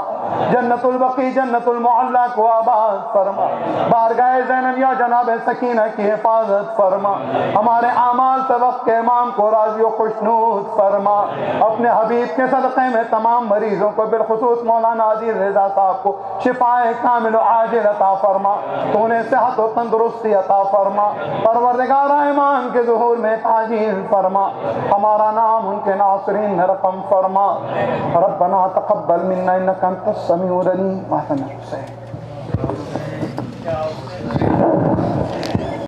Speaker 1: جنت البقیع جنت المعلا کو آباد فرما، بارگاہ زینب یا جناب سکینہ کی حفاظت فرما، ہمارے اعمال سے وقت کے امام کو راضی و خوشنود فرما، اپنے حبیب کے صدقے میں تمام مریضوں کو بالخصوص مولانا عزیز رضا صاحب کو شفائے کامل و عاجل عطا فرما، تو انہیں صحت و تندرستی عطا فرما، پروردگار ایمان کے ظہور میں تعجیل فرما، ہمارا نام ان کے ناصرین میں رقم فرما، ربنا تقبل منا انک انت السميع العليم وأحسن الحسين